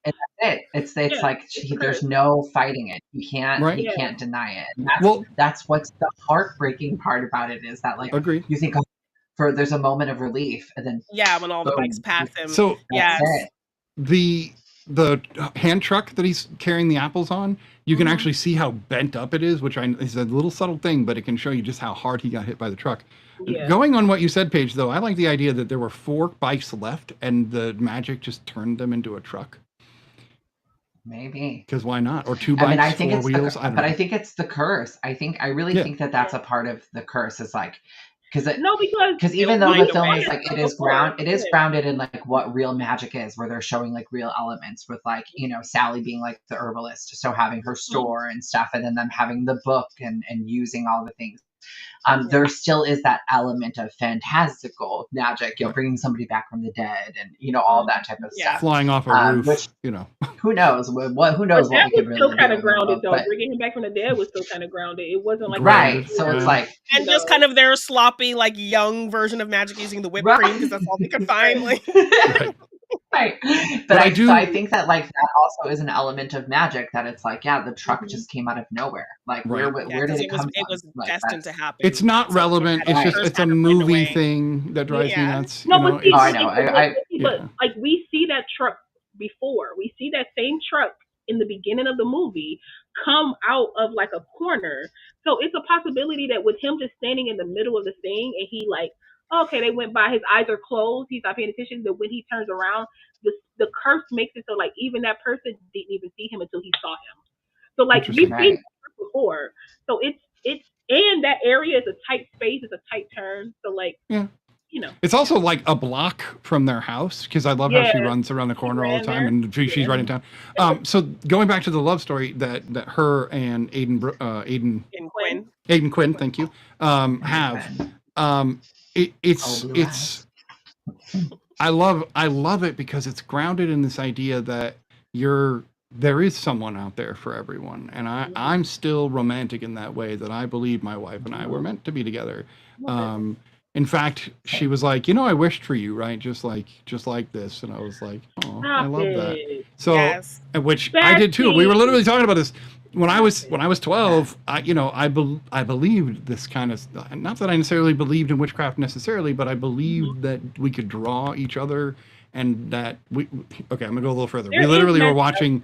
G: And that's it. It's
C: Yeah,
G: like
C: it's the
G: there's
C: curse.
G: no fighting it. You can't.
A: Right.
G: You
C: Yeah.
G: can't deny it. And
A: Well,
G: that's what's the heartbreaking part about it is that like
A: agreed.
G: you think there's a moment of relief and then
H: Yeah, when all the
G: boom,
H: bikes pass him.
A: So
H: Yes.
G: that's it.
A: the hand truck that he's carrying the apples on, you can actually see how bent up it is, which is a little subtle thing, but it can show you just how hard he got hit by the truck.
C: Yeah.
A: Going on what you said, Paige, though, I like the idea that there were 4 bikes left and the magic just turned them into a truck.
G: Maybe.
A: Because why not? Or 2 bikes,
G: I mean, I think
A: 4
G: it's
A: wheels.
G: the,
A: I don't
G: but
A: know.
G: I think it's the curse. I really
A: Yeah.
G: think that that's a part of the curse. Is like because
C: No, because
G: even though
H: find
G: the
H: a
G: film
H: way.
G: is like it is
C: Yeah.
G: grounded in like what real magic is, where they're showing like real elements with like Sally being like the herbalist, so having her store and stuff, and then them having the book and using all the things. There still is that element of fantastical magic, bringing somebody back from the dead, and all that type of
H: Yeah.
G: stuff.
A: Flying off a roof,
G: which-
A: you know.
G: Who knows? Who knows
C: But
G: what
C: that
G: we
C: was
G: could really
C: still
G: do
C: kind
G: in
C: of
G: the
C: grounded,
G: world,
C: though.
G: but-
C: Bringing him back from the dead was still kind of grounded. It wasn't like
G: right. So it's
A: Yeah.
G: like
H: And just kind of their sloppy, like young version of magic using the whipped
G: Right.
H: cream because that's all they could find. Like,
A: Right.
G: right.
A: But I
G: I
A: do-
G: So I think that like that also is an element of magic that it's like, yeah, the truck just came out of nowhere. Like
A: Right.
G: where did it come from?
H: it was
G: Like,
H: destined to
G: that's-
H: happen.
A: It's not
H: So
A: relevant.
H: it
A: It's
H: had
A: just
H: first
A: it's a
H: had to find
A: movie
H: way.
A: thing that drives me
H: Yeah.
A: nuts.
C: No,
A: you know,
C: but see,
A: it's-
G: I know.
C: but
A: yeah.
C: like we see that truck before. We see that same truck in the beginning of the movie come out of like a corner. So it's a possibility that with him just standing in the middle of the thing and he like, okay, they went by, his eyes are closed, he's not paying attention, that when he turns around, the curse makes it so like even that person didn't even see him until he saw him. So like we've
A: Interesting.
C: seen
G: Right.
C: it before. So it's and that area is a tight space, it's a tight turn. So like
A: Yeah.
C: you know.
A: It's also like a block from their house because I love how she
C: Yeah.
A: runs around the corner all the
C: ran
A: time
C: there.
A: and she's
C: Yeah.
A: right in town. So going back to the love story that her and Aiden
H: In Quinn.
A: Aiden Quinn, thank you, have. It's I love it because it's grounded in this idea that there is someone out there for everyone, and I'm still romantic in that way, that I believe my wife and I were meant to be together. In fact, she was like, I wished for you, right? Just like this, and I was like, oh, I love that. So,
H: Yes.
A: which I did too. We were literally talking about this when I was 12. I believed this kind of, not that I necessarily believed in witchcraft necessarily, but I believed that we could draw each other, and that okay, I'm gonna go a little further. We literally were watching.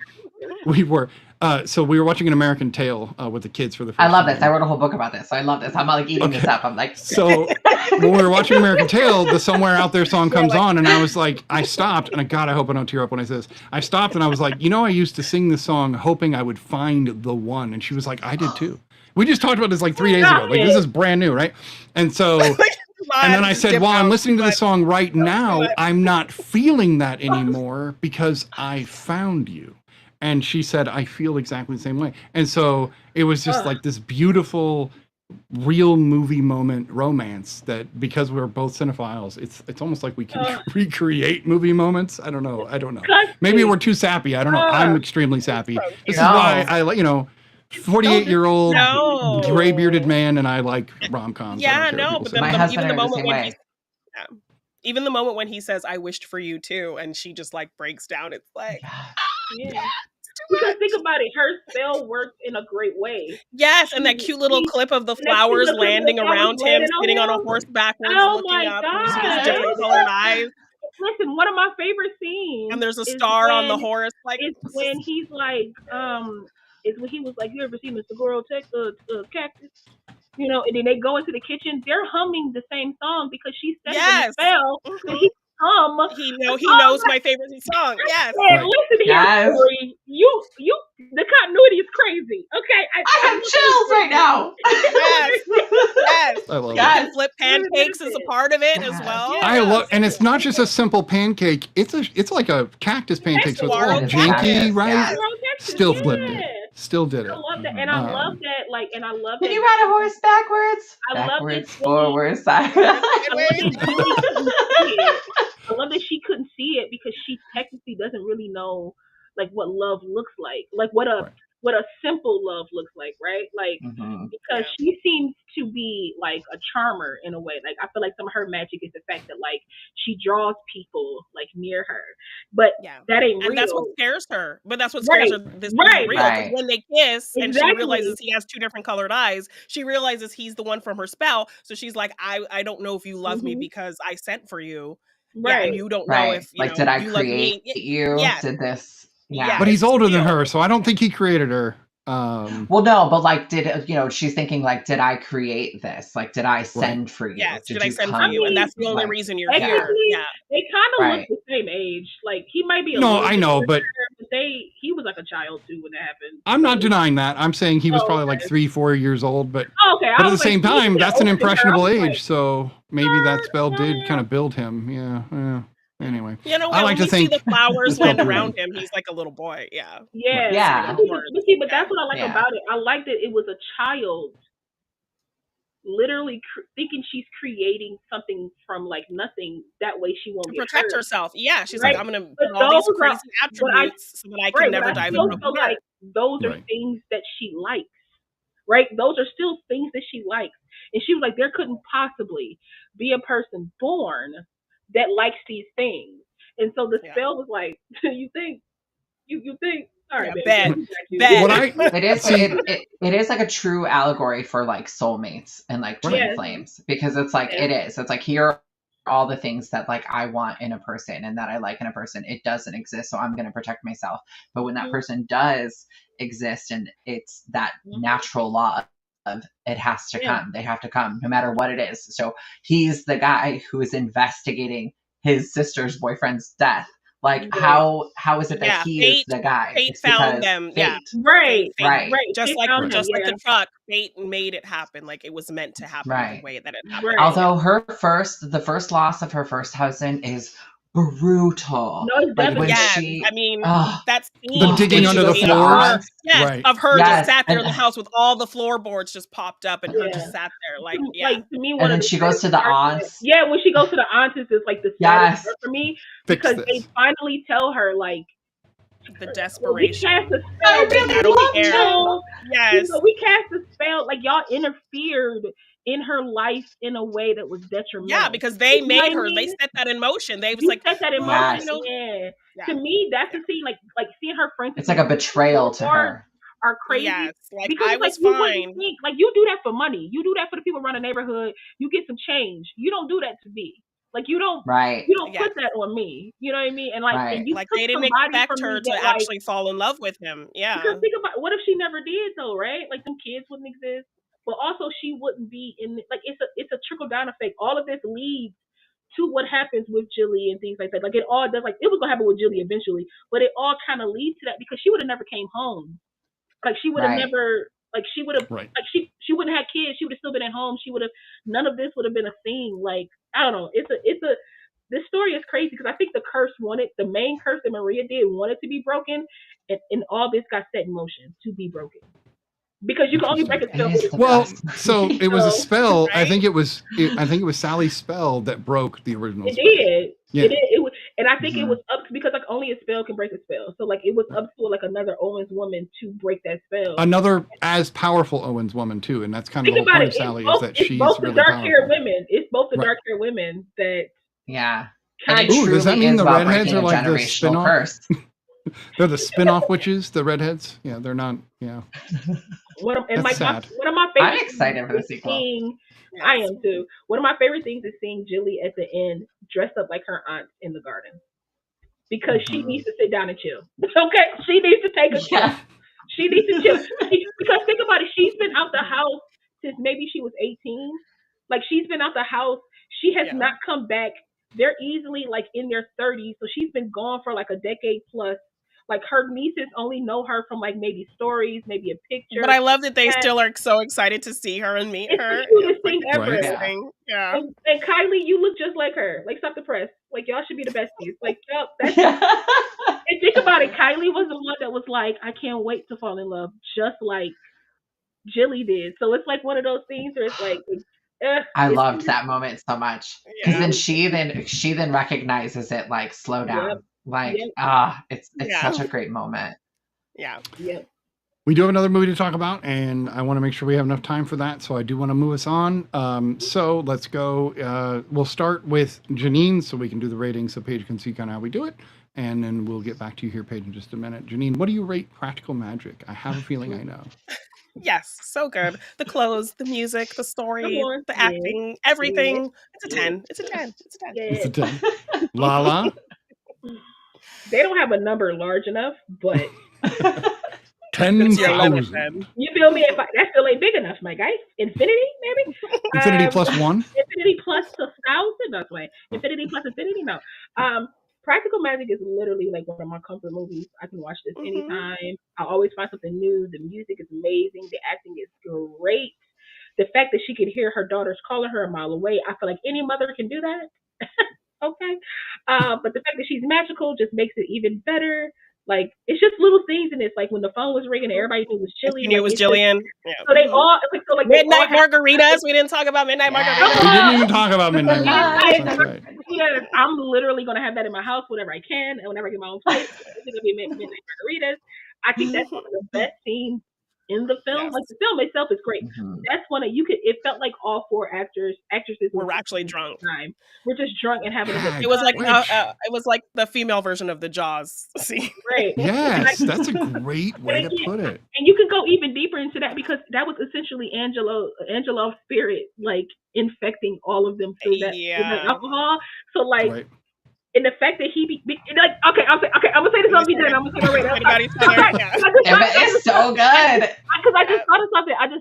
A: We were watching An American Tale with the kids for the first
G: I love
A: time.
G: this. I wrote a whole book about this. I love this. I'm like eating this up. I'm like,
A: So when we were watching American Tale, the Somewhere Out There song comes on, and I was like, I stopped, and God, I hope I don't tear up when I say this. I stopped, and I was like, I used to sing this song hoping I would find the one, and she was like, I did too. We just talked about this like 3 days ago. Like, this is brand new, right? And so, and then I said, well, I'm listening to the song right now. I'm not feeling that anymore because I found you. And she said, I feel exactly the same way. And so it was just like this beautiful, real movie moment romance that, because we're both cinephiles, it's almost like we can recreate movie moments. I don't know. Maybe we're too sappy. I don't know. I'm extremely sappy. This is why I 48-year-old gray-bearded man, and I like rom-coms.
H: Yeah, no, but
G: My
H: then
G: husband
H: even the
G: are the
H: moment
G: same
H: when
G: way.
H: even the moment when he says, I wished for you too, and she just like breaks down, it's like,
C: Yeah. Because think about it, her spell works in a great way.
H: yes, and that cute little clip of the flowers landing around him, sitting on a horse backwards, looking up, and you see his different colored eyes.
C: Listen, one of my favorite scenes,
H: and there's a star on the horse. Like,
C: it's when he's like, is when he was like, you ever seen Mr. Gurl take the cactus? And then they go into the kitchen. They're humming the same song because she said it in the spell. So he hum.
H: He knows my favorite song. Yes.
C: And listen here, Corey. You, the continuity is crazy. Okay,
G: I have chills right now.
H: Yes.
A: I love
H: it. Flip pancakes is a part of it as well.
A: I love, and it's not just a simple pancake. It's like a cactus pancakes with all janky, right?
C: Yeah.
A: Still flipped it. Still did it.
C: I love that, and I love that. Like, and I love that.
G: Can you ride a horse backwards?
C: I love
G: backwards,
C: this
G: forwards, sideways.
C: I love that she technically doesn't really know like what love looks like what a simple love looks like, right? Like because she seems to be like a charmer in a way. Like I feel like some of her magic is the fact that like she draws people like near her, but that ain't real.
H: And that's what scares her. But that's what scares her. This isn't real. Because when they kiss and she realizes he has 2 different colored eyes, she realizes he's the one from her spell. So she's like, I don't know if you love me because I sent for you. Yeah, and you don't know if you know,
G: did I
H: you
G: create you?
H: Yes.
G: Did this?
H: Yeah.
A: But he's older than her, so I don't think he created her.
G: Well, no, but like, she's thinking like, did I create this? Like, did I send for you?
H: Yes, did I send for you? And that's the only reason you're here. Yeah.
C: They kind of look the same age. Like he might be
A: I know, but
C: he was like a child too when that happened.
A: I'm not denying that. I'm saying he was probably like 3-4 years old, but but at the same time, that's an impressionable age, so maybe that spell did kind of build him. Yeah. Anyway,
H: I like to think see the flowers land around him. He's like a little boy. Yeah.
C: But that's what I like about it. I like that it was a child literally thinking she's creating something from like nothing. That way she won't
H: protect herself. Yeah, she's like, I'm gonna put all these crazy attributes so that I can never dive into the
C: like those are things that she likes. Right? Those are still things that she likes. And she was like, there couldn't possibly be a person born that likes these things. And so the spell was like, you think all right,
H: bad.
G: It is like a true allegory for like soulmates and like twin flames, because it's like it's like, here are all the things that like I want in a person and that I like in a person. It doesn't exist, so I'm going to protect myself. But when that person does exist, and it's that natural law of it has to come, they have to come no matter what it is. So he's the guy who is investigating his sister's boyfriend's death. Like how is it that he is the guy?
H: Fate found them.
G: Fate.
H: Yeah.
C: Right.
H: Just like the truck, fate made it happen. Like it was meant to happen the way that it happened.
G: Although the first loss of her first husband is brutal.
C: No, it's
G: like when
H: I mean, that's
A: the digging under the floors.
H: Of her just sat there in the house with all the floorboards just popped up, and her just sat there like
C: like to me.
G: And then she goes to the aunts.
C: Yeah, when she goes to the aunts, it's like the saddest part for me because they finally tell her like
H: the desperation.
C: We cast a spell.
G: I don't care.
H: Yes,
C: we cast a spell. Like y'all interfered in her life in a way that was detrimental.
H: Yeah, because they made her. They set that in motion. They was like
C: set that in motion. To me, that's the scene. Like seeing her friends.
G: It's like a betrayal to her.
C: Are crazy.
H: Yes, like
C: because
H: I was
C: fine. Like you do that for money. You do that for the people around the neighborhood. You get some change. You don't do that to me. Like you don't. You don't put that on me. You know what I mean? And like, and you
H: like they didn't expect her to actually fall in love with him. Yeah.
C: Because think about what if she never did though, right? Like some kids wouldn't exist. But also she wouldn't be in like it's a trickle down effect. All of this leads to what happens with Jilly and things like that. Like it all does. Like it was gonna happen with Jilly eventually, but it all kind of leads to that because she would have never came home. Like she would have never. Like she would have. Like she wouldn't have kids. She would have still been at home. She would have. None of this would have been a thing. Like I don't know. It's a. This story is crazy because I think the main curse that Maria did wanted to be broken, and all this got set in motion to be broken. Because you can only break a spell.
A: Well, so it was a spell. I think it was Sally's spell that broke the original spell.
C: It did. Yeah. It was, and I think it was up because like only a spell can break a spell. So like it was up to like another Owens woman to break that spell.
A: Another as powerful Owens woman too, and that's kind of the whole point of Sally is that she's
C: both
A: really
C: the dark-haired women. It's both the dark-haired women that.
G: Yeah.
A: Does that mean the redheads are like the spin-off? They're the spin-off witches, the redheads. Yeah, they're not. Yeah.
C: One of my favorite.
G: I'm excited for the sequel.
C: I am too. One of my favorite things is seeing Jilly at the end dressed up like her aunt in the garden because she needs to sit down and chill. Okay, she needs to take a chill. She needs to chill because think about it. She's been out the house since maybe she was 18. Like she's been out the house. She has not come back. They're easily like in their 30s, so she's been gone for like a decade plus. Like her nieces only know her from like maybe stories, maybe a picture.
H: But I love that they still are so excited to see her and meet her.
C: It's the cutest thing ever.
A: Right.
H: Yeah.
C: And Kylie, you look just like her. Like stop the press. Like y'all should be the besties. Like that's and think about it. Kylie was the one that was like, I can't wait to fall in love, just like Jilly did. So it's like one of those things where it's like.
G: I loved that moment so much because then she recognizes it like slow down. Like, it's such a great moment.
H: Yeah.
A: We do have another movie to talk about, and I want to make sure we have enough time for that, so I do want to move us on. So let's go. We'll start with Janine, so we can do the ratings so Paige can see kind of how we do it, and then we'll get back to you here, Paige, in just a minute. Janine, what do you rate Practical Magic? I have a feeling I know.
H: Yes, so good. The clothes, the music, the story, the acting, everything. It's a 10. It's a 10. It's a 10.
A: It's a 10. Lala?
C: They don't have a number large enough, but
A: 10,000.
C: You feel me? That still ain't big enough, my guy. Infinity, maybe?
A: Infinity plus 1?
C: Infinity plus 1,000? No, wait. Infinity plus infinity? No. Practical Magic is literally like one of my comfort movies. I can watch this anytime. I always find something new. The music is amazing. The acting is great. The fact that she could hear her daughters calling her a mile away, I feel like any mother can do that. Okay. But the fact that she's magical just makes it even better. Like, it's just little things in this. Like, when the phone was ringing and everybody knew it was Chili.
H: It was Jillian.
C: So they all,
H: Midnight Margaritas. We didn't talk about Midnight Margaritas.
A: We didn't even talk about Midnight Margaritas. That's right.
C: I'm literally going to have that in my house whenever I can. And whenever I get my own place, it's going to be Midnight Margaritas. I think that's one of the best scenes in the film. Like, the film itself is great. That's one of it felt like all 4 actresses
H: were actually drunk.
C: We're just drunk and having a good time.
H: It was like the female version of the Jaws scene.
C: Right.
A: Yes, that's a great way to put it.
C: And you can go even deeper into that because that was essentially Angelo's spirit, like, infecting all of them through that alcohol. So, like,
A: right.
C: And the fact that he like, okay, I'm gonna say this on be done. I'm gonna say it right
G: now. It's so good.
C: Because I just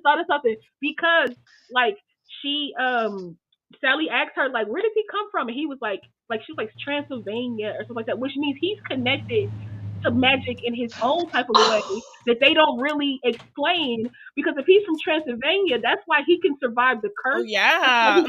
C: thought of something. Because like she Sally asked her like, where does he come from? And he was like she was like Transylvania or something like that, which means he's connected to magic in his own type of way that they don't really explain. Because if he's from Transylvania, that's why he can survive the curse.
H: Oh yeah.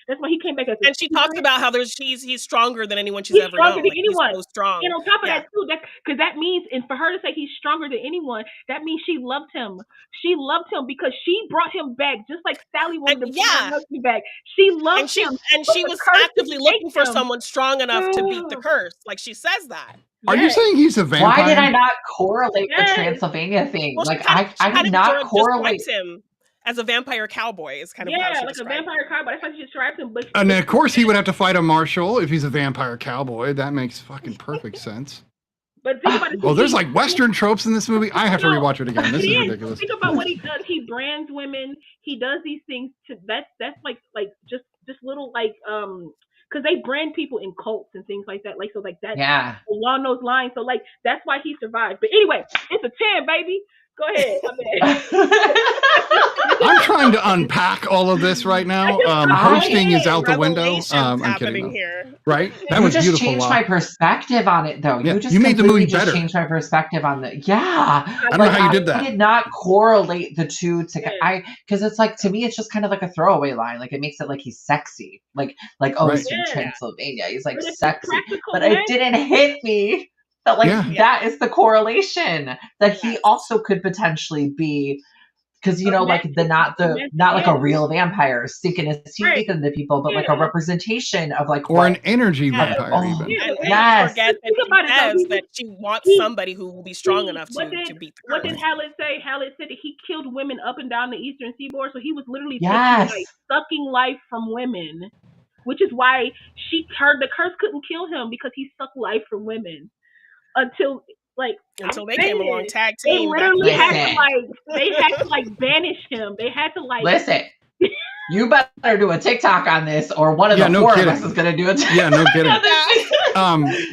C: That's why he came back as
H: and she talks about how he's stronger than anyone she's ever known.
C: Than anyone.
H: He's so strong.
C: And on top of that too, because that means, and for her to say he's stronger than anyone, that means she loved him. She loved him because she brought him back, just like Sally wanted to bring her husband back. She loved him,
H: and she was actively looking for someone strong enough to beat the curse. Like she says that.
A: Are you saying he's a vampire?
G: Why did I not correlate the Transylvania thing?
H: Well,
G: like I did not correlate
H: him as a vampire cowboy. Is kind of
C: how she like a vampire cowboy. That's how she described him. But
A: and of course, he would have to fight a marshal if he's a vampire cowboy. That makes fucking perfect sense.
C: But think about it.
A: Oh, there's like Western tropes in this movie. I have to rewatch it again. This is ridiculous.
C: Think about what he does. He brands women. He does these things to that's like just little like because they brand people in cults and things like that. Like so like that.
G: Yeah.
C: Along those lines. So like that's why he survived. But anyway, it's a 10, baby. Go ahead.
A: I'm trying to unpack all of this right now. Hosting is out the window. I'm kidding.
H: Here.
A: Right? That was beautiful.
G: You just changed my perspective on it, though.
A: Yeah.
G: You
A: made the movie better.
G: Changed my perspective on the. Yeah.
A: I don't know how you did that.
G: I did not correlate the two together. Because it's like, to me, it's just kind of like a throwaway line. Like it makes it like he's sexy. Like he's from Transylvania. He's like sexy. But it didn't hit me. That that is the correlation that he also could potentially be, because like not like a real vampire sinking his teeth into people, but like a representation of like
A: an energy vampire.
H: And
G: yes,
H: forget that she says that she wants somebody who will be strong enough to beat the curse.
C: What did Hallett say? Hallett said that he killed women up and down the Eastern Seaboard, so he was literally sucking life from women, which is why the curse couldn't kill him because he sucked life from women. Until
H: they came along, tag team.
C: They literally had to banish him. They had to
G: listen. You better do a TikTok on this, or one of the four of us is going to do it.
A: Yeah, no kidding.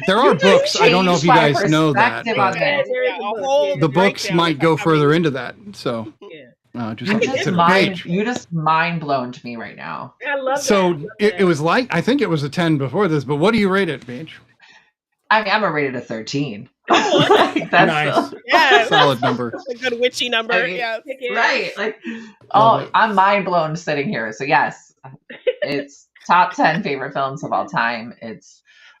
A: There are books. I don't know if you guys know that. The books might go further into that. So,
G: you just mind blown to me right now.
C: I love
A: that. It was I think it was a 10 before this, but what do you rate it, Paige?
G: I mean, I'm gonna rate it a 13.
A: That's nice. Solid number.
H: A good witchy number.
G: I mean, right. Like, I'm mind blown sitting here. So yes, it's top 10 favorite films of all time.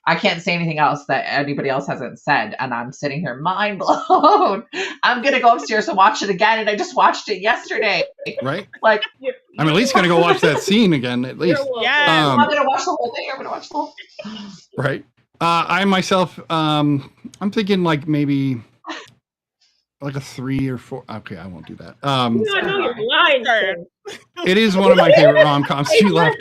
G: I can't say anything else that anybody else hasn't said, and I'm sitting here mind blown. I'm gonna go upstairs and watch it again, and I just watched it yesterday.
A: Right.
G: Like,
A: I'm at least gonna go watch that scene again. At least.
H: Yeah.
G: I'm gonna watch the whole thing. I'm gonna watch the whole.
A: Right. I myself, I'm thinking like maybe like a 3 or 4. Okay, I won't do that.
C: I know you're lying.
A: It is one of my favorite rom-coms. She left.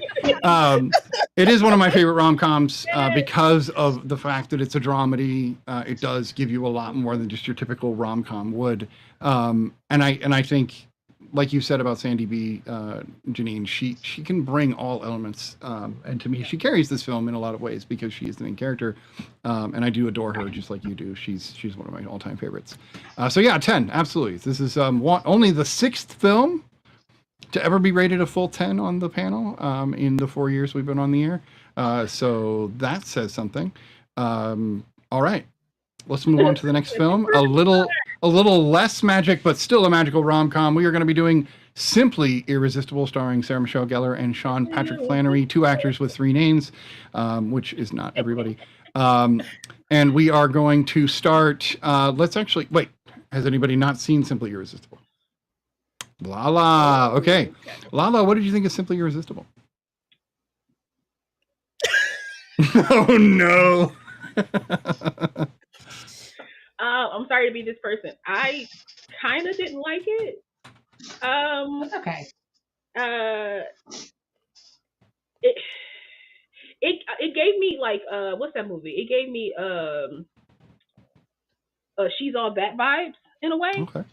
A: It is one of my favorite rom-coms because of the fact that it's a dramedy. It does give you a lot more than just your typical rom-com would. And I think, like you said about Sandy B, Janine, she can bring all elements. And to me, she carries this film in a lot of ways because she is the main character. And I do adore her just like you do. She's one of my all-time favorites. So yeah, 10, absolutely. This is only the 6th film to ever be rated a full 10 on the panel in the 4 years we've been on the air. So that says something. All right, let's move on to the next film. A little less magic, but still a magical rom-com. We are going to be doing Simply Irresistible, starring Sarah Michelle Gellar and Sean Patrick Flannery, 2 actors with 3 names, which is not everybody. And we are going to start. Let's actually wait. Has anybody not seen Simply Irresistible? Lala. Okay. Lala, what did you think of Simply Irresistible? Oh, no.
C: I'm sorry to be this person. I kind of didn't like it.
G: That's okay.
C: It gave me like what's that movie? It gave me She's All That vibes in a way.
A: Okay.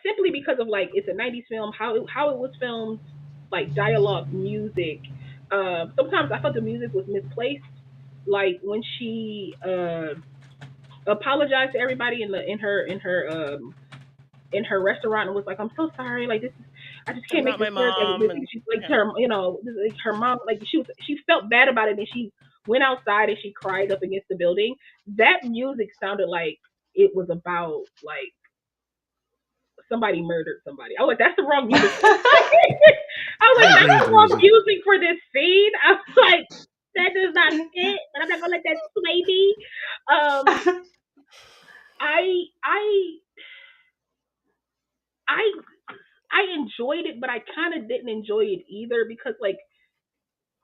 C: Simply because of like it's a 90s film, how it was filmed, like dialogue, music. Sometimes I felt the music was misplaced. Like when she apologized to everybody in her restaurant and was like, "I'm so sorry. Like this is, I just can't make this work." Like, she's like her, her mom. Like she felt bad about it, and she went outside and she cried up against the building. That music sounded like it was about like somebody murdered somebody. I was like, that's the wrong music. I was like, that's the wrong music for this scene. I was like, that does not fit, but I'm not gonna let that sway me. I enjoyed it, but I kind of didn't enjoy it either because like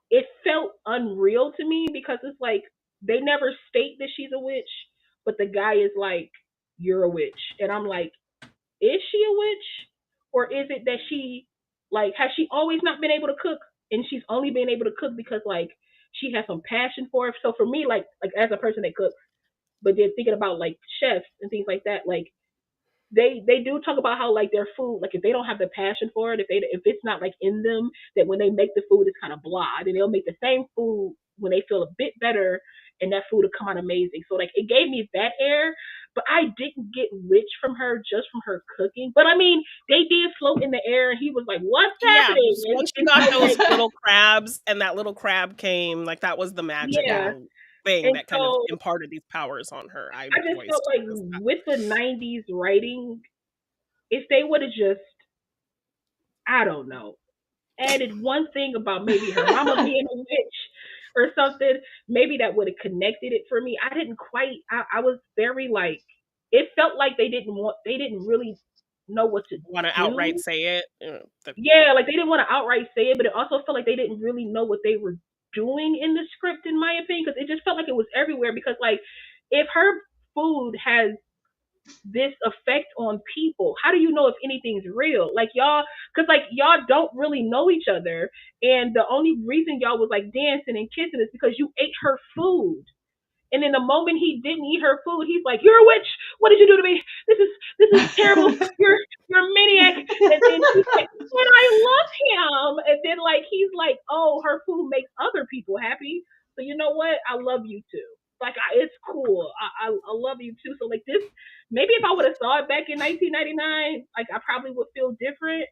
C: it felt unreal to me because it's like they never state that she's a witch, but the guy is like, "You're a witch," and I'm like, is she a witch, or is it that she like has she always not been able to cook and she's only been able to cook because like she has some passion for it? So for me, like as a person that cooks, but then thinking about like chefs and things like that, like they do talk about how like their food, like if they don't have the passion for it, if it's not like in them, that when they make the food it's kind of blah, and they'll make the same food when they feel a bit better and that food will come out amazing. So like it gave me that air, but I didn't get witch from her just from her cooking. But I mean, they did float in the air and he was like, "What's happening?"
H: Yeah, once you got those little crabs and that little crab came, like that was the magic.
C: Yeah.
H: Thing and that kind of imparted these powers on her. I
C: just felt like with the 90s writing, if they would have just, I don't know, added one thing about maybe her mama being a witch or something, maybe that would have connected it for me. I didn't quite, I was very like, it felt like they didn't really know what to
H: want to outright say it.
C: Yeah, like they didn't want to outright say it, but it also felt like they didn't really know what they were doing in the script, in my opinion, because it just felt like it was everywhere. Because like if her food has this effect on people, how do you know if anything's real? Like y'all, because like y'all don't really know each other, and the only reason y'all was like dancing and kissing is because you ate her food. And then the moment he didn't eat her food, he's like, "You're a witch. What did you do to me? This is terrible. You're a maniac." And then she's like, "But I love him." And then like he's like, "Oh, her food makes other people happy. So you know what? I love you too. Like it's cool. I love you too." So like this, maybe if I would have saw it back in 1999, like I probably would feel different.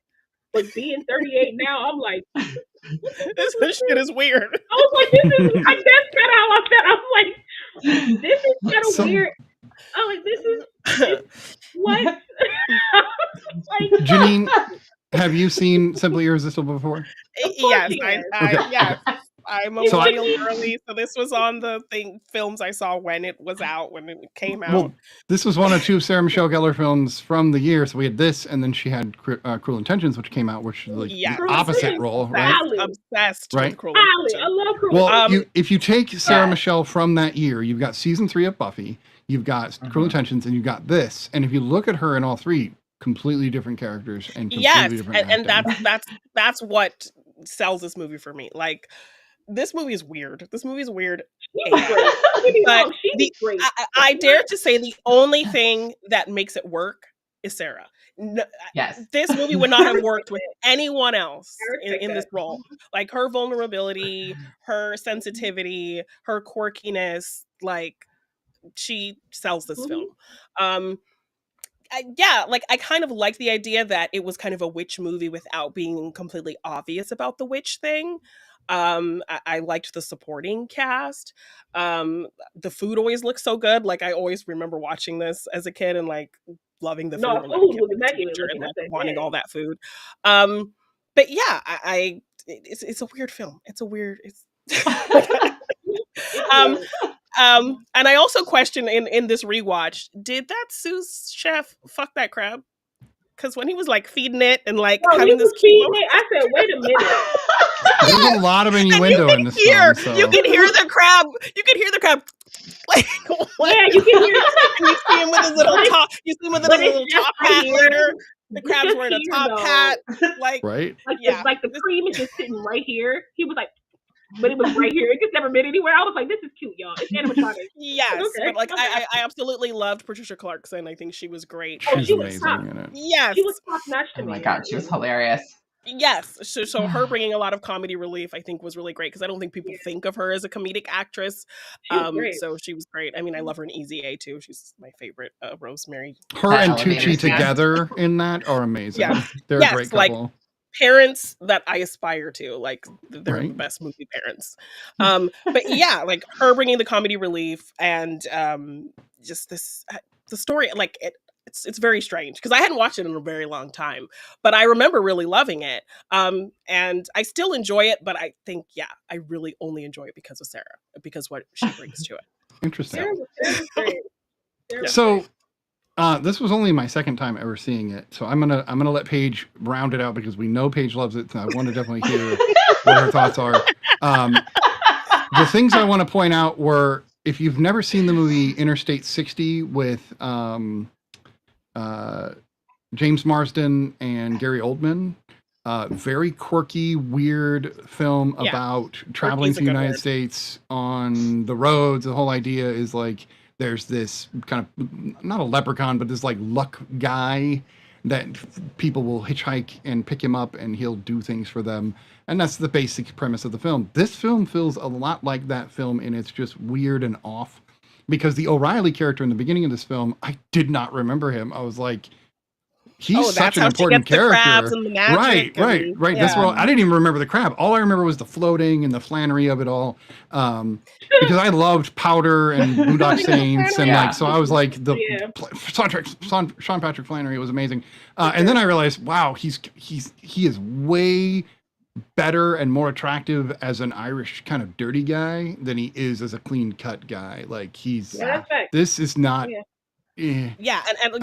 C: But being 38 now, I'm like,
H: this shit is weird.
C: I was like, that's kind of how I felt. I'm like, this is kind of weird. I'm like, this is what?
A: Like, Janine, have you seen Simply Irresistible before?
H: Yes, yes. I'm a millennial girly, so this was on the films I saw when it was out, when it came out.
A: Well, this was one of two Sarah Michelle Gellar films from the year. So we had this, and then she had Cruel Intentions, which came out, which is like the opposite role, right?
H: Obsessed
A: right?
H: with Cruel Intentions.
C: I love Cruel
A: Well, if you take Sarah Michelle from that year, you've got season 3 of Buffy, you've got Cruel Intentions, and you've got this. And if you look at her in all three, completely different characters and completely different
H: and that's what sells this movie for me. Like, this movie is weird. But I dare to say the only thing that makes it work is Sarah. No, this movie would not have worked with anyone else in this role. Like, her vulnerability, her sensitivity, her quirkiness, like, she sells this film. I kind of like the idea that it was kind of a witch movie without being completely obvious about the witch thing. I liked the supporting cast. The food always looks so good. Like, I always remember watching this as a kid and like loving the food. And wanting all that food. But yeah, it's a weird film. And I also question in this rewatch, did that sous chef fuck that crab? Because when he was like feeding it and like having this
C: feeding it, I said, wait a minute.
A: There's a lot of innuendo in this film. So.
H: You can hear the crab. You can hear the crab. Like,
C: yeah, you can hear.
H: And you see him with his little top. You see him with his little top hat later. The crab's wearing a top hat. Like,
A: right?
C: Like the cream is just sitting right here. He was like. But it was right here. It just never been anywhere. I was like, this is cute, y'all. It's animatronic.
H: Yes. Okay. But like, I absolutely loved Patricia Clarkson. I think she was great.
A: She's amazing in it.
C: Yes. She was top notch to me.
G: Oh my God, she was hilarious.
H: Yes. So her bringing a lot of comedy relief, I think, was really great, because I don't think people think of her as a comedic actress. So she was great. I mean, I love her in Easy A too. She's my favorite. Rosemary.
A: Her and Tucci together in that are amazing. Yeah. They're a great couple.
H: Like, parents that I aspire to, like, they're the best movie parents. But yeah, like, her bringing the comedy relief and just this the story, like, it's very strange, because I hadn't watched it in a very long time, but I remember really loving it. And I still enjoy it, but I think I really only enjoy it because of Sarah, because what she brings to it.
A: Interesting. So this was only my second time ever seeing it, so I'm gonna let Paige round it out, because we know Paige loves it, and I want to definitely hear what her thoughts are. The things I want to point out were, if you've never seen the movie Interstate 60 with James Marsden and Gary Oldman, very quirky, weird film about traveling to the United States on the roads. The whole idea is like, there's this kind of, not a leprechaun, but this like luck guy that people will hitchhike and pick him up, and he'll do things for them. And that's the basic premise of the film. This film feels a lot like that film, and it's just weird and off, because the O'Reilly character in the beginning of this film, I did not remember him. I was like, he's such an important character. Right. Yeah. That's what I didn't even remember the crab. All I remember was the floating and the flannery of it all. Because I loved Powder and Boondock Saints, and like, so I was like, Sean Patrick Flannery was amazing. And then I realized, wow, he is way better and more attractive as an Irish kind of dirty guy than he is as a clean cut guy. Like, this is not.
H: Yeah, and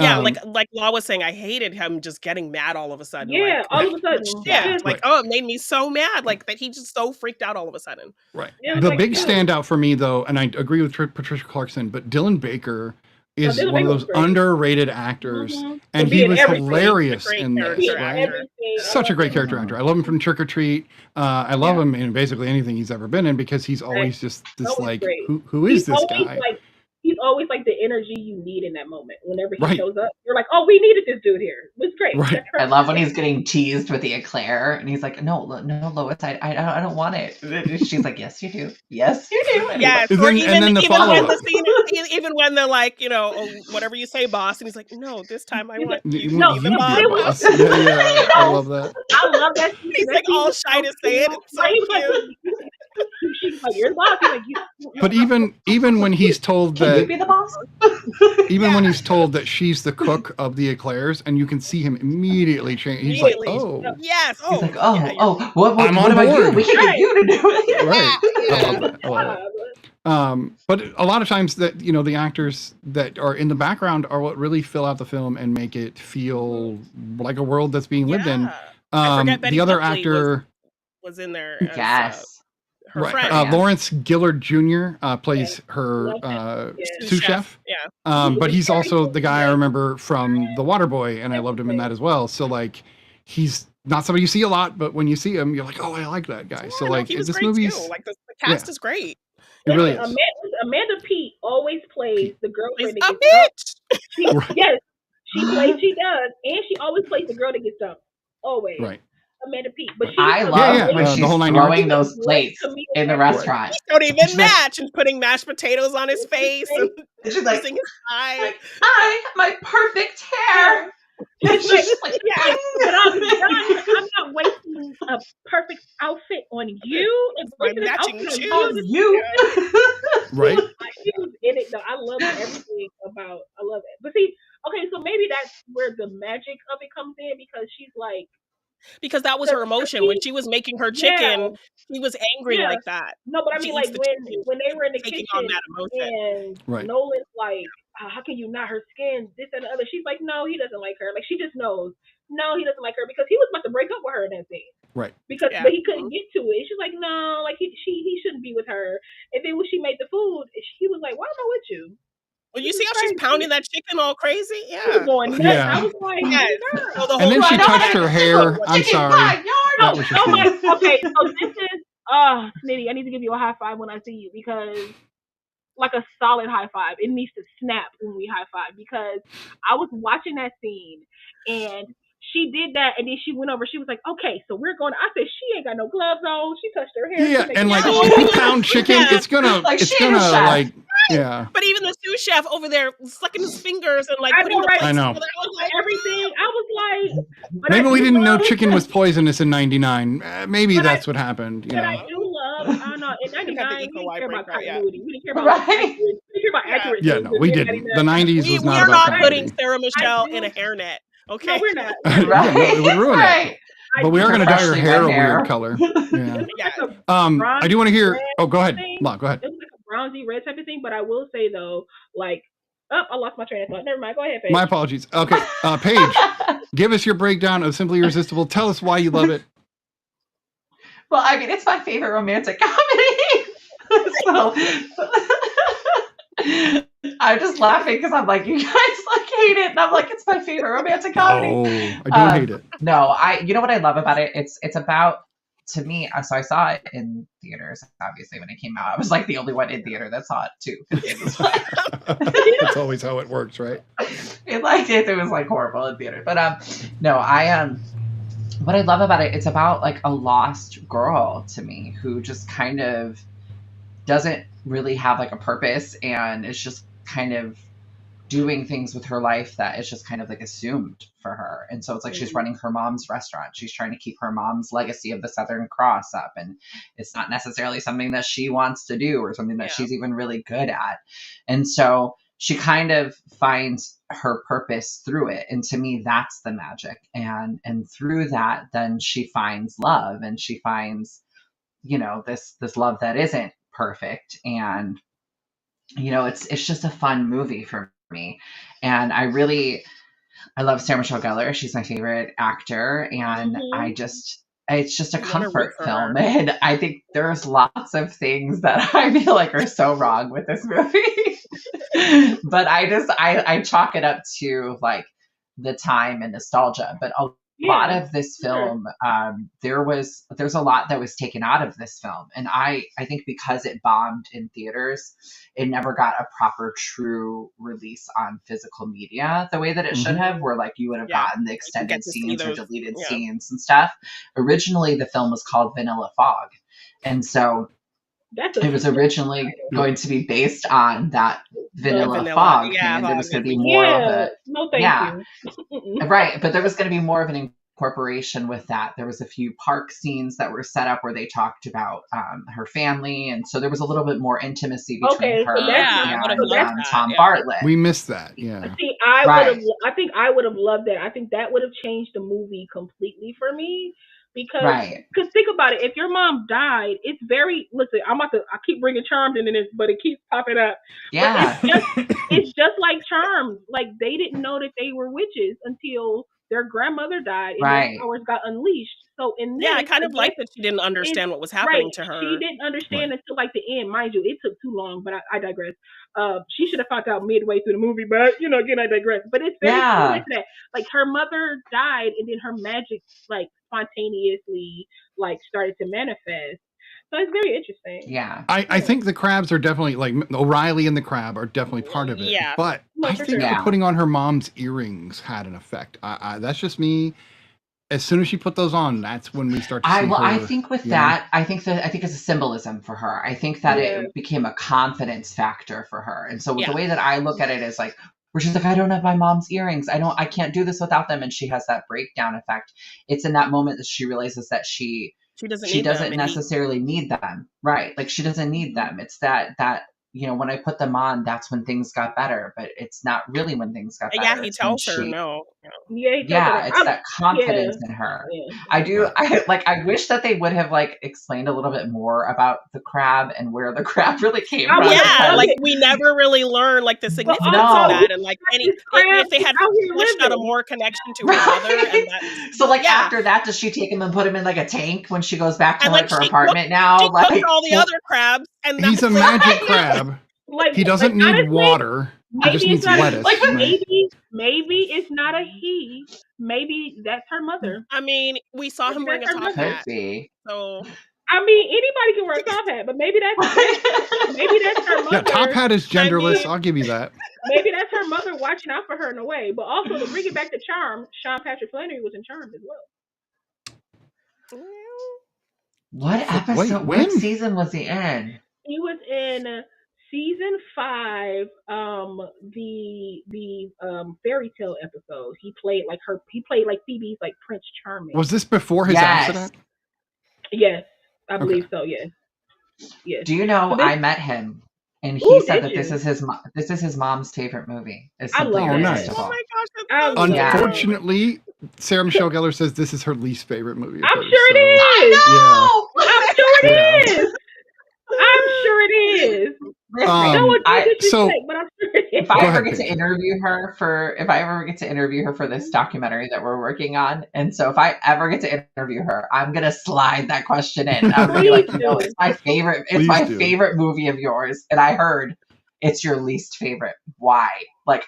H: like Law was saying, I hated him just getting mad all of a sudden.
C: Yeah,
H: like,
C: all of a sudden.
H: It made me so mad, like, that he just so freaked out all of a sudden.
A: Right. The big standout for me, though, and I agree with Patricia Clarkson, but Dylan Baker is one of those underrated actors, and he was hilarious in this. Right? Such a great character actor. I love him from Trick or Treat. I love him in basically anything he's ever been in, because he's always just this like, who is this guy?
C: He's always like the energy you need in that moment. Whenever he shows up, you're like, oh, we needed this dude here. It was great.
A: Right.
G: I love when he's getting teased with the eclair, and he's like, no, Lois, I don't want it. She's like, yes, you do. Yes, you do. And
H: yes.
A: Like, even
H: when they're like, whatever you say, boss, and he's like, no, this time I want you to
A: be the boss. Yeah, I love that.
C: I love that.
H: He's like all shy to say it. It's so cute.
C: She's like, you're the boss. Like,
A: but even when he's told that
G: Can you
A: that
G: be the boss?
A: even when he's told that she's the cook of the eclairs, and you can see him immediately change. He's like, "Oh,
H: yes,
G: He's like, what
A: I'm on
G: about you?
A: board."
G: We can get you to do it.
A: Right. I love that. I love it. But a lot of times that, you know, the actors that are in the background are what really fill out the film and make it feel like a world that's being lived in. The other actor
H: was in there.
G: Yes.
H: Her friend.
A: Lawrence Gillard Jr. Plays her sous chef.
H: Yeah.
A: But he's also the guy I remember from The Waterboy, and I loved him in that as well. So like, he's not somebody you see a lot, but when you see him, you're like, oh, I like that guy. So like, this movie's
H: like the cast is great.
A: It really is.
C: Amanda Peet always plays the girlfriend
H: a
C: that gets
H: bitch.
C: dumped. Yes, she does, and she always plays the girl that gets dumped. Always.
A: Right.
C: Amanda Peet. But
G: I love when she's
A: the whole 9
G: throwing
A: yards.
G: those plates in the restaurant.
H: They don't even match, and putting mashed potatoes on his face. And
G: she's like,
H: his eye.
G: Like, I have my perfect hair. It's just like,
C: but I'm not wasting a perfect outfit on you. And wasting an outfit on you.
A: Right.
C: She was in it though. I love everything about. I love it. But see, okay, so maybe that's where the magic of it comes in, because she's like.
H: Because that was her emotion when she was making her chicken. She was angry like that.
C: No, but I mean, like when they were in the kitchen
H: on that emotion.
C: and Nolan's like, how can you not? Her skin, this and the other. She's like, no, he doesn't like her. Like, she just knows. No, he doesn't like her, because he was about to break up with her in that scene.
A: Right.
C: Because but he couldn't get to it. She's like, no, like he shouldn't be with her. And then when she made the food, he was like, why am I with you?
H: Well, you see how she's pounding that chicken all crazy? Yeah.
C: She was going nuts.
A: Yeah.
C: I was like,
A: and then she touched her hair. I'm sorry.
C: Okay, so this is Snitty, I need to give you a high five when I see you, because like a solid high five. It needs to snap when we high five, because I was watching that scene and she did that, and then she went over. She was like, "Okay, so we're going." I said, "She ain't got no gloves on." She touched her hair.
A: Yeah, and like, if you pound chicken, it's gonna,
G: like,
A: yeah.
H: But even the sous chef over there sucking his fingers and like,
A: I know.
C: Everything. I was like,
A: maybe we didn't know chicken was poisonous in '99. Maybe that's what happened. You know.
C: I do love. I don't know. In '99, we didn't care about continuity. We didn't care about
G: right.
C: We didn't care about accuracy.
A: Yeah, no, we didn't. The '90s was not about.
H: We're not
A: continuity.
H: putting Sarah Michelle in a hairnet. Okay,
C: no, we're not.
A: Yeah, no, it would ruin it. But we are going to dye her hair a weird color. Yeah. I do want to hear. Oh, go ahead. Go ahead.
C: It was like a bronzy red type of thing. But I will say though, like, I lost my train of thought. Never mind. Go ahead, Paige.
A: My apologies. Okay, Paige, give us your breakdown of Simply Irresistible. Tell us why you love it.
G: Well, I mean, it's my favorite romantic comedy. So I'm just laughing because I'm like, you guys like hate it, and I'm like, it's my favorite romantic comedy.
A: Oh, I do hate it.
G: No, you know what I love about it? It's about, to me. So I saw it in theaters. Obviously, when it came out, I was like the only one in theater that saw it too. It was like,
A: that's always how it works, right?
G: It was like horrible in theater, but no, what I love about it, it's about like a lost girl to me who just kind of doesn't really have like a purpose, and is just kind of doing things with her life that is just kind of like assumed for her. And so it's like she's running her mom's restaurant. She's trying to keep her mom's legacy of the Southern Cross up, and it's not necessarily something that she wants to do or something that she's even really good at. And so she kind of finds her purpose through it. And to me, that's the magic. And through that, then she finds love, and she finds, you know, this love that isn't perfect. And, you know, it's just a fun movie for me. And I love Sarah Michelle Gellar. She's my favorite actor. And it's just a comfort film. And I think there's lots of things that I feel like are so wrong with this movie. But I chalk it up to like the time and nostalgia. But a lot of this film, there's a lot that was taken out of this film. And I think because it bombed in theaters, it never got a proper true release on physical media the way that it should have, where like you would have gotten the extended scenes or deleted scenes and stuff. Originally, the film was called Vanilla Fog. And so it was originally going to be based on that Vanilla Fog, and there was going to be more of a right, but there was going to be more of an incorporation with that. There was a few park scenes that were set up where they talked about her family, and so there was a little bit more intimacy between her and Tom Bartlett.
A: We missed that. Yeah.
C: See, I think I would have loved that. I think that would have changed the movie completely for me. Because think about it, if your mom died, it's very, listen, I keep bringing Charmed into this, but it keeps popping up.
G: Yeah.
C: It's just like Charmed. Like, they didn't know that they were witches until their grandmother died and their powers got unleashed. So in this,
H: I kind of like that she didn't understand what was happening to her.
C: She didn't understand until like the end. Mind you, it took too long, but I digress. She should have found out midway through the movie, but again, I digress. But it's very similar to that. Like, her mother died and then her magic like spontaneously like started to manifest. So it's very interesting.
G: Yeah.
A: I think the crabs are definitely, like, O'Reilly and the crab are definitely part of it.
H: Yeah.
A: But I think putting on her mom's earrings had an effect. That's just me. As soon as she put those on, that's when we start to see her.
G: I think with that, I think it's a symbolism for her. I think that it became a confidence factor for her. And so the way that I look at it is like, where she's like, I don't have my mom's earrings. I can't do this without them. And she has that breakdown effect. It's in that moment that she realizes that she doesn't necessarily need them. Right. Like, she doesn't need them. It's that, when I put them on, that's when things got better, but it's not really when things got better.
H: Yeah, he tells her no.
G: Yeah, it's that confidence in her.
C: Yeah.
G: I wish that they would have like explained a little bit more about the crab and where the crab really came from.
H: Yeah, like we never really learned like the significance of that, and like if they had pushed out a more connection to her mother. And that,
G: so like after that, does she take him and put him in like a tank when she goes back to like her apartment now?
H: She cooked all the other crabs, and
A: he's a magic crab.
C: Like,
A: he doesn't need honestly, water. He just needs lettuce.
C: Maybe it's not a he. Maybe that's her mother.
H: I mean, we saw him wearing a top hat. So
C: I mean, anybody can wear a top hat, but maybe that's her mother.
A: Yeah, top hat is genderless. I'll give you that.
C: Maybe that's her mother watching out for her in a way. But also, to bring it back to Charmed, Sean Patrick Flannery was in Charmed as well.
G: What episode? What season was he in?
C: He was in season 5, the fairy tale episode. He played like Phoebe's like Prince Charming.
A: Was this before his accident?
C: Yes, I believe so. Yes. Yes.
G: Do you know I met him, and he said that this is his mom's favorite movie.
C: I love it.
A: Nice.
H: Oh my gosh!
A: Unfortunately, Sarah Michelle Gellar says this is her least favorite movie.
C: I'm sure it is.
G: I know.
C: I'm sure it is. I'm sure it is. But I'm sure it is.
G: If I ever get to interview her for this documentary that we're working on, and so if I ever get to interview her, I'm gonna slide that question in. I'm gonna be like, it's my favorite. It's my favorite movie of yours, and I heard it's your least favorite. Why? Like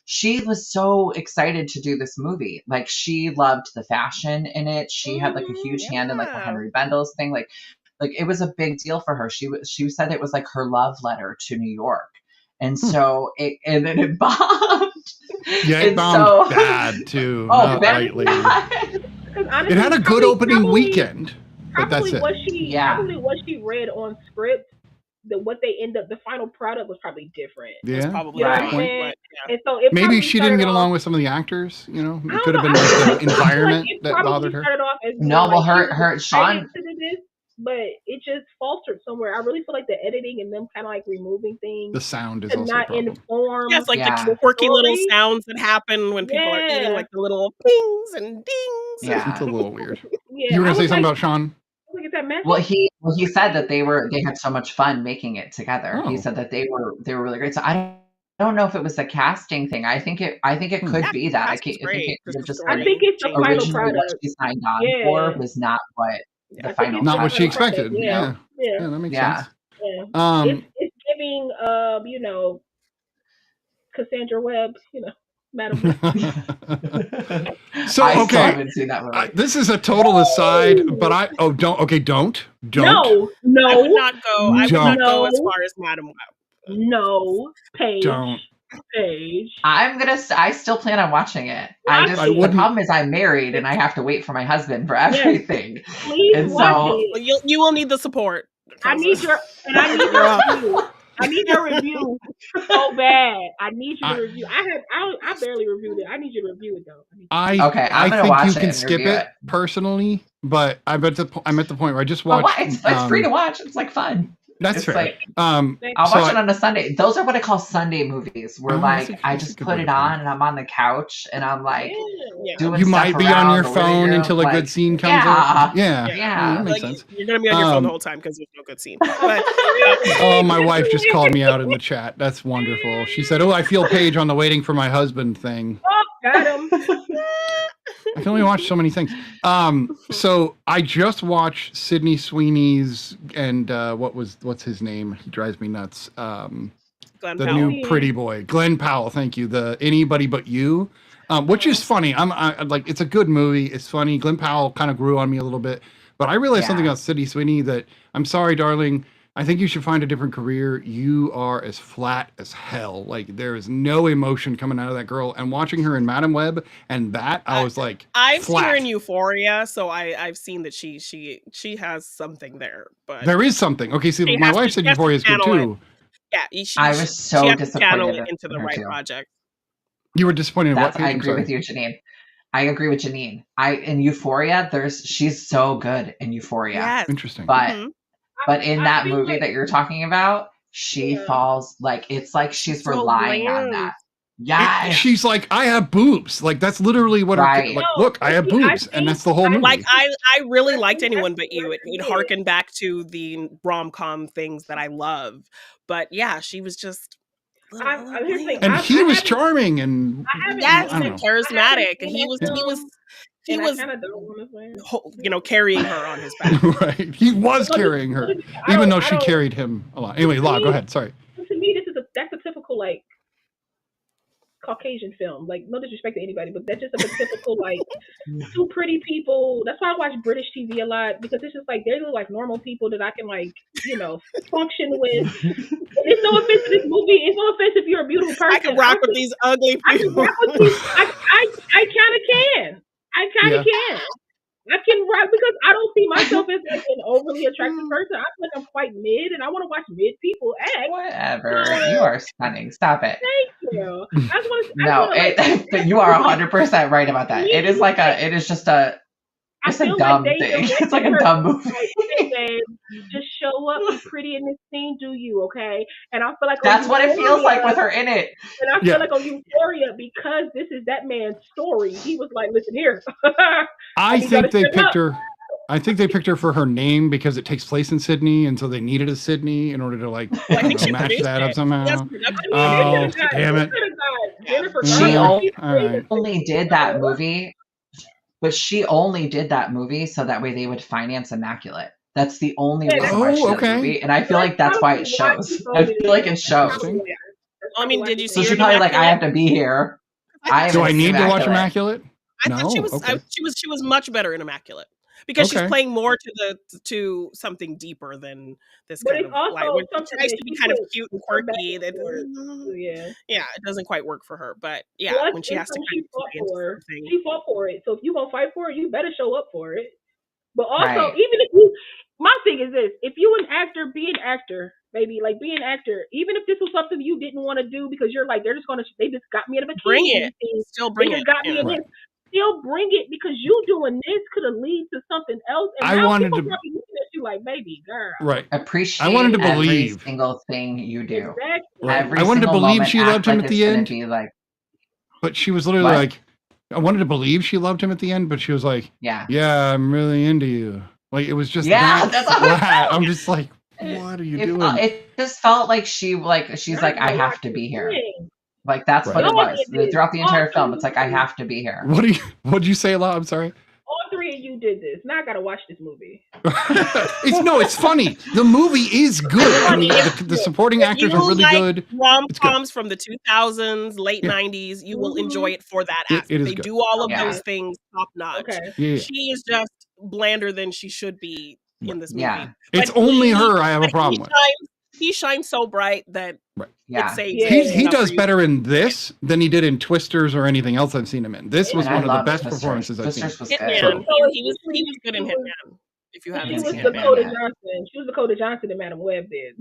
G: she was so excited to do this movie. Like, she loved the fashion in it. She had like a huge hand in like the Henry Bendel's thing. Like it was a big deal for her. She said it was like her love letter to New York. And so and then it bombed.
A: Yeah, it bombed bad too.
G: Oh,
A: honestly, it had a good opening weekend. But that's it.
C: Probably what she read on script, what they end up, the final product was probably different.
A: Yeah,
H: it's probably right.
C: And so
A: maybe she didn't get along with some of the actors. It could have been like the environment that bothered her.
G: No, well, her Sean.
C: But it just faltered somewhere. I really feel like the editing and them kind of like removing things.
A: The sound is also
C: not informed.
H: Yeah, it's like the quirky little sounds that happen when people are eating, like the little pings and dings.
A: Yeah, it's a little weird. You were gonna say something about Sean?
G: Well, he said that they had so much fun making it together. He said that they were really great. So I don't know if it was the casting thing. I think it could be that. I think
C: it's the final product.
G: What she signed on for was not what the final.
A: Not what she expected. Yeah, that makes sense.
C: Yeah. It's giving, Cassandra Webb, Madam.
A: So
G: I
A: okay,
G: haven't seen that movie.
A: This is a total aside, but don't.
C: No,
H: I would not go. I would not go as far as Madam Web.
C: No, Paige.
A: Don't.
C: Paige.
G: I still plan on watching it. The problem is I'm married and I have to wait for my husband for everything.
C: Please watch it.
H: You will need the support.
C: I need your I need your review so bad. I need you to review. I barely reviewed it. I need you to review it though.
G: Okay, I'm gonna
A: think
G: watch
A: you
G: it
A: can
G: and
A: skip
G: review
A: it personally, but I'm at the point where I just
G: But
A: watched.
G: it's free to watch. It's like fun.
A: That's
G: It's
A: fair.
G: like
A: I'll
G: watch it on a Sunday. Those are what I call Sunday movies, where
A: that's
G: like
A: a-
G: I
A: that's a
G: just
A: good
G: put
A: way
G: it
A: to put it.
G: on and I'm on the couch and I'm like doing
A: You
G: stuff
A: might be on
G: around
A: your
G: the living
A: phone
G: room,
A: until a
G: like,
A: good scene comes
G: yeah,
A: up. Yeah,
G: yeah.
A: that makes
H: Like,
A: sense.
H: you're gonna be on your phone the whole time because there's no good scene. But
A: Oh, my wife just called me out in the chat. That's wonderful. She said, "Oh, I feel Paige on the waiting for my husband thing."
C: Oh, got him.
A: I can only watch so many things. So I just watched Sydney Sweeney's and what's his name? He drives me nuts.
H: Glenn
A: The
H: Powell.
A: new pretty boy, Glenn Powell. Thank you. The Anybody But You, which is funny. I like. It's a good movie. It's funny. Glenn Powell kind of grew on me a little bit, but I realized something about Sydney Sweeney that I'm sorry, darling. I think you should find a different career. You are as flat as hell. Like there is no emotion coming out of that girl. And watching her in Madam Web and that, I was like,
H: I've
A: flat.
H: seen her in Euphoria, so I've seen that she has something there. But
A: There is something. Okay, see, my wife said Euphoria is good too.
H: Yeah,
G: I was so
H: she has to
G: disappointed
H: channel
G: in
H: it into the
G: her
H: right
G: too.
H: project.
A: You were disappointed in what?
G: I agree with you, Janine. I agree with Janine. In Euphoria, she's so good in Euphoria.
H: Yes.
A: Interesting.
G: But in that movie that you're talking about, she falls it's like she's
H: so
G: relying on that. Yeah,
A: she's like, I have boobs. Like that's literally what.
G: Right.
A: Like, look, I have boobs, and that's the whole movie.
H: Like I really liked Anyone But You. It harkened back to the rom-com things that I love. But yeah, she was just.
A: And he was charming and
H: yes, and charismatic, and he was carrying her on his back.
A: Right, he was carrying her, even though she carried him a lot. Anyway, La, go ahead. Sorry.
C: To me, that's a typical like Caucasian film. Like no disrespect to anybody, but that's just a typical like two pretty people. That's why I watch British TV a lot because it's just like they look like normal people that I can function with. And it's no offense to this movie. It's no offense if you're a beautiful person.
H: I can rock with these ugly people.
C: I can rock with these. I kind of can. I kind of can. I can rock because I don't see myself as like an overly attractive person. I feel like I'm quite mid, and I want to watch mid people act.
G: Whatever. You are stunning. Stop it.
C: Thank you. I just want
G: but you are 100% right about that. It is like it's a dumb thing. It's like a dumb movie.
C: Just show up, be pretty in this scene, do you, okay? And I feel like
G: that's what it feels like with her in it.
C: And I feel like on Euphoria, because this is that man's story, he was like, listen here.
A: I think they picked her. I think they picked her for her name because it takes place in Sydney, and so they needed a Sydney in order to match that up somehow. Oh, damn it!
G: She only did that movie. But she only did that movie so that way they would finance Immaculate. That's the only reason why she did the movie. And I feel like that's why it shows. I feel like it shows.
H: I mean, did you see
G: so
H: her
G: she's probably like, I have to be here.
A: Do I need to watch Immaculate?
H: I thought she was she was much better in Immaculate. Because she's playing more to something deeper than this kind of like when she tries to be kind of cute and quirky. It doesn't quite work for her. But when she has to kind of
C: she fought for it. So if you're gonna fight for it, you better show up for it. But also, even if you my thing is this, if you an actor, be an actor, baby. Like be an actor. Even if this was something you didn't want to do because you're like, they just got me in a bikini.
H: Bring it. Still bring it.
C: Got me in this. Still bring it because you doing this could have lead to something else. And
A: I wanted to
C: be looking at you like, baby girl.
A: Right.
G: Appreciate.
A: I wanted to believe
G: every single thing you do.
C: Exactly.
G: Every
A: I wanted to believe
G: moment,
A: she loved him at the end.
G: But
A: she was literally like, I wanted to believe she loved him at the end, but she was like, yeah, I'm really into you. Like it was just
G: that's
A: flat. I'm just like, what are you doing?
G: It just felt like she's like, I have to be here. Like that's what it was throughout the entire film. It's like I have to be here.
A: What'd you say a lot? I'm sorry.
C: All three of you did this. Now I gotta watch this movie.
A: It's funny. The movie is good. I mean, the supporting actors are really good.
H: Rom-coms from the 2000s, late 90s, you will enjoy it for that aspect. They
A: good.
H: do all of those things top notch.
C: Okay.
H: She is just blander than she should be in this movie.
G: Yeah.
A: It's only her I have a problem with.
H: He shines so bright that
A: he does better in this than he did in Twisters or anything else I've seen him in. This was one of the best performances I've seen.
H: Hitman. He was good in Hitman. If you haven't seen Hitman,
C: She was Dakota Johnson in Madam Web. Did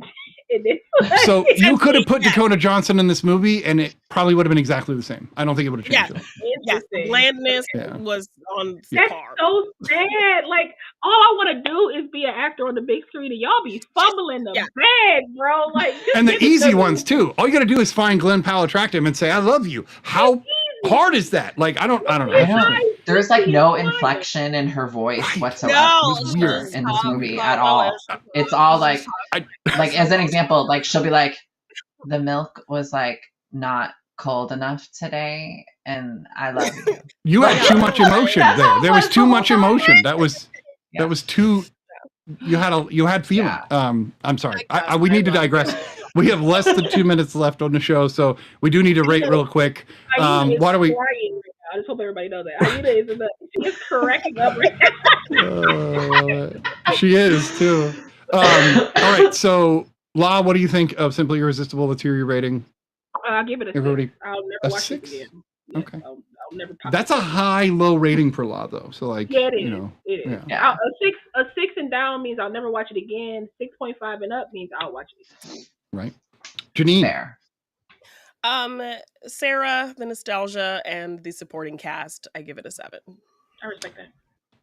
C: in this.
A: So you could have put Dakota Johnson in this movie, and it probably would have been exactly the same. I don't think it would have changed.
H: Yes, the blandness was on
C: That's
H: par.
C: so sad. Like, all I want to do is be an actor on the big screen, and y'all be fumbling the bag, bro. Like,
A: and the easy ones too. All you got to do is find Glenn Powell attractive and say, "I love you." How hard is that? Like, I don't know.
G: There's like no inflection in her voice whatsoever.
A: It was weird
G: in this movie at all. It's all like as an example, like she'll be like, the milk was like not cold enough today, and I love you.
A: You had too much emotion there. There was too much emotion. That was too. You had feeling.
G: Yeah.
A: I'm sorry. We need to digress. We have less than 2 minutes left on the show, so we do need to rate real quick. Why do we?
C: I just hope everybody knows that. Aida she is cracking up right now.
A: She is too. All right, so La, what do you think of Simply Irresistible? Let's hear your rating.
C: I'll give it a 6. I'll never watch it again. Yes,
A: okay.
C: I'll never pop
A: That's a high-low rating for La, though. So like,
C: yeah, it is.
A: You know,
C: it is.
A: Yeah.
C: A 6 and down means I'll never watch it again. 6.5 and up means I'll watch it.
A: Right, Janine.
G: Fair.
H: Sarah, the nostalgia, and the supporting cast, I give it a 7.
C: I respect that.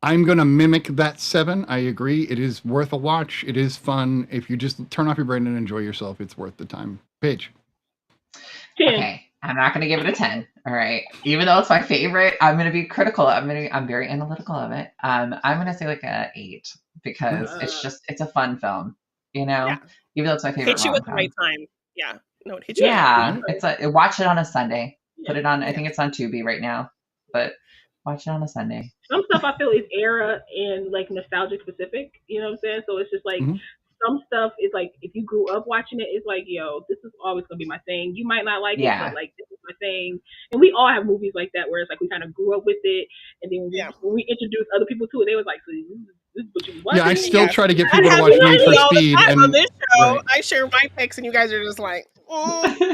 A: I'm going to mimic that 7. I agree. It is worth a watch. It is fun. If you just turn off your brain and enjoy yourself, it's worth the time. Paige.
C: 10.
G: Okay, I'm not going to give it a 10. All right, even though it's my favorite, I'm going to be critical. I'm very analytical of it. I'm going to say like a 8 because it's a fun film. You know, even though it's my favorite.
H: Hit you at the right time. Yeah. No, it hits you.
G: Yeah, watch it on a Sunday. Put it on. I think it's on Tubi right now, but watch it on a Sunday.
C: Some stuff I feel is era and like nostalgic specific. You know what I'm saying? So it's just like some stuff is like if you grew up watching it, it's like, yo, this is always gonna be my thing. You might not like it, but like this is my thing. And we all have movies like that where it's like we kind of grew up with it, and then when we introduced other people to it, they was like, so this is what you watch.
A: Yeah, I still try to get people to watch Need for Speed. And
H: on this show, I share my picks, and you guys are just like,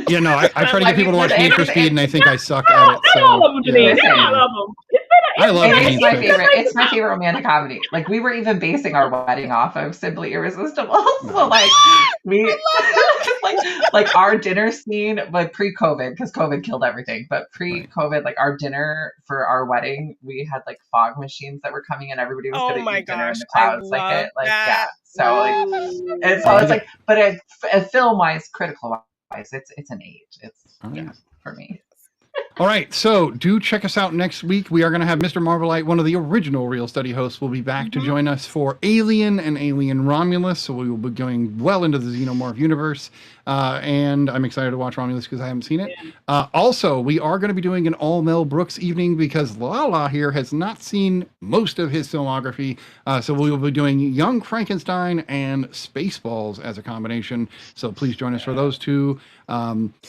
A: yeah, no, I try to get people to watch Need for Speed, and I think I suck at it. So,
C: I love them, Janine. I love them.
A: I love it.
G: It's my favorite. It's my favorite romantic comedy. Like we were even basing our wedding off of Simply Irresistible. So like we like our dinner scene, but pre-COVID, because COVID killed everything. But pre-COVID, like our dinner for our wedding, we had like fog machines that were coming in. Everybody was going to eat dinner in the clouds, like it, like yeah. So like, and so it's like, but a film-wise, critical-wise, it's an 8. It's for me.
A: All right, so do check us out next week. We are going to have Mr. Marvelite, one of the original Real Study hosts, will be back to join us for Alien and Alien Romulus. So we will be going well into the Xenomorph universe. And I'm excited to watch Romulus because I haven't seen it. Also, we are going to be doing an all Mel Brooks evening because Lala here has not seen most of his filmography. So we will be doing Young Frankenstein and Spaceballs as a combination. So please join us for those two.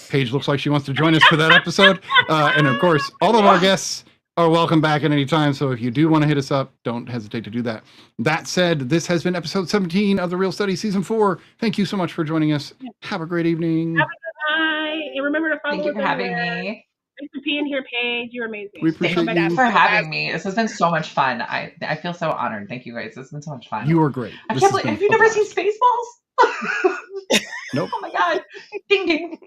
A: Paige looks like she wants to join us for that episode. And of course, all of our guests are welcome back at any time. So if you do want to hit us up, don't hesitate to do that. That said, this has been episode 17 of the Real Study Season 4. Thank you so much for joining us. Have a great evening.
C: Have a good night. And remember to follow us.
G: Thank you for having me.
C: Thanks for being here, Paige. You're amazing.
A: We appreciate
G: you for having me. This has been so much fun. I feel so honored. Thank you guys. This has been so much fun.
A: You were great.
G: I can't believe, have you never seen Spaceballs?
A: Nope.
G: Oh my God. Ding ding.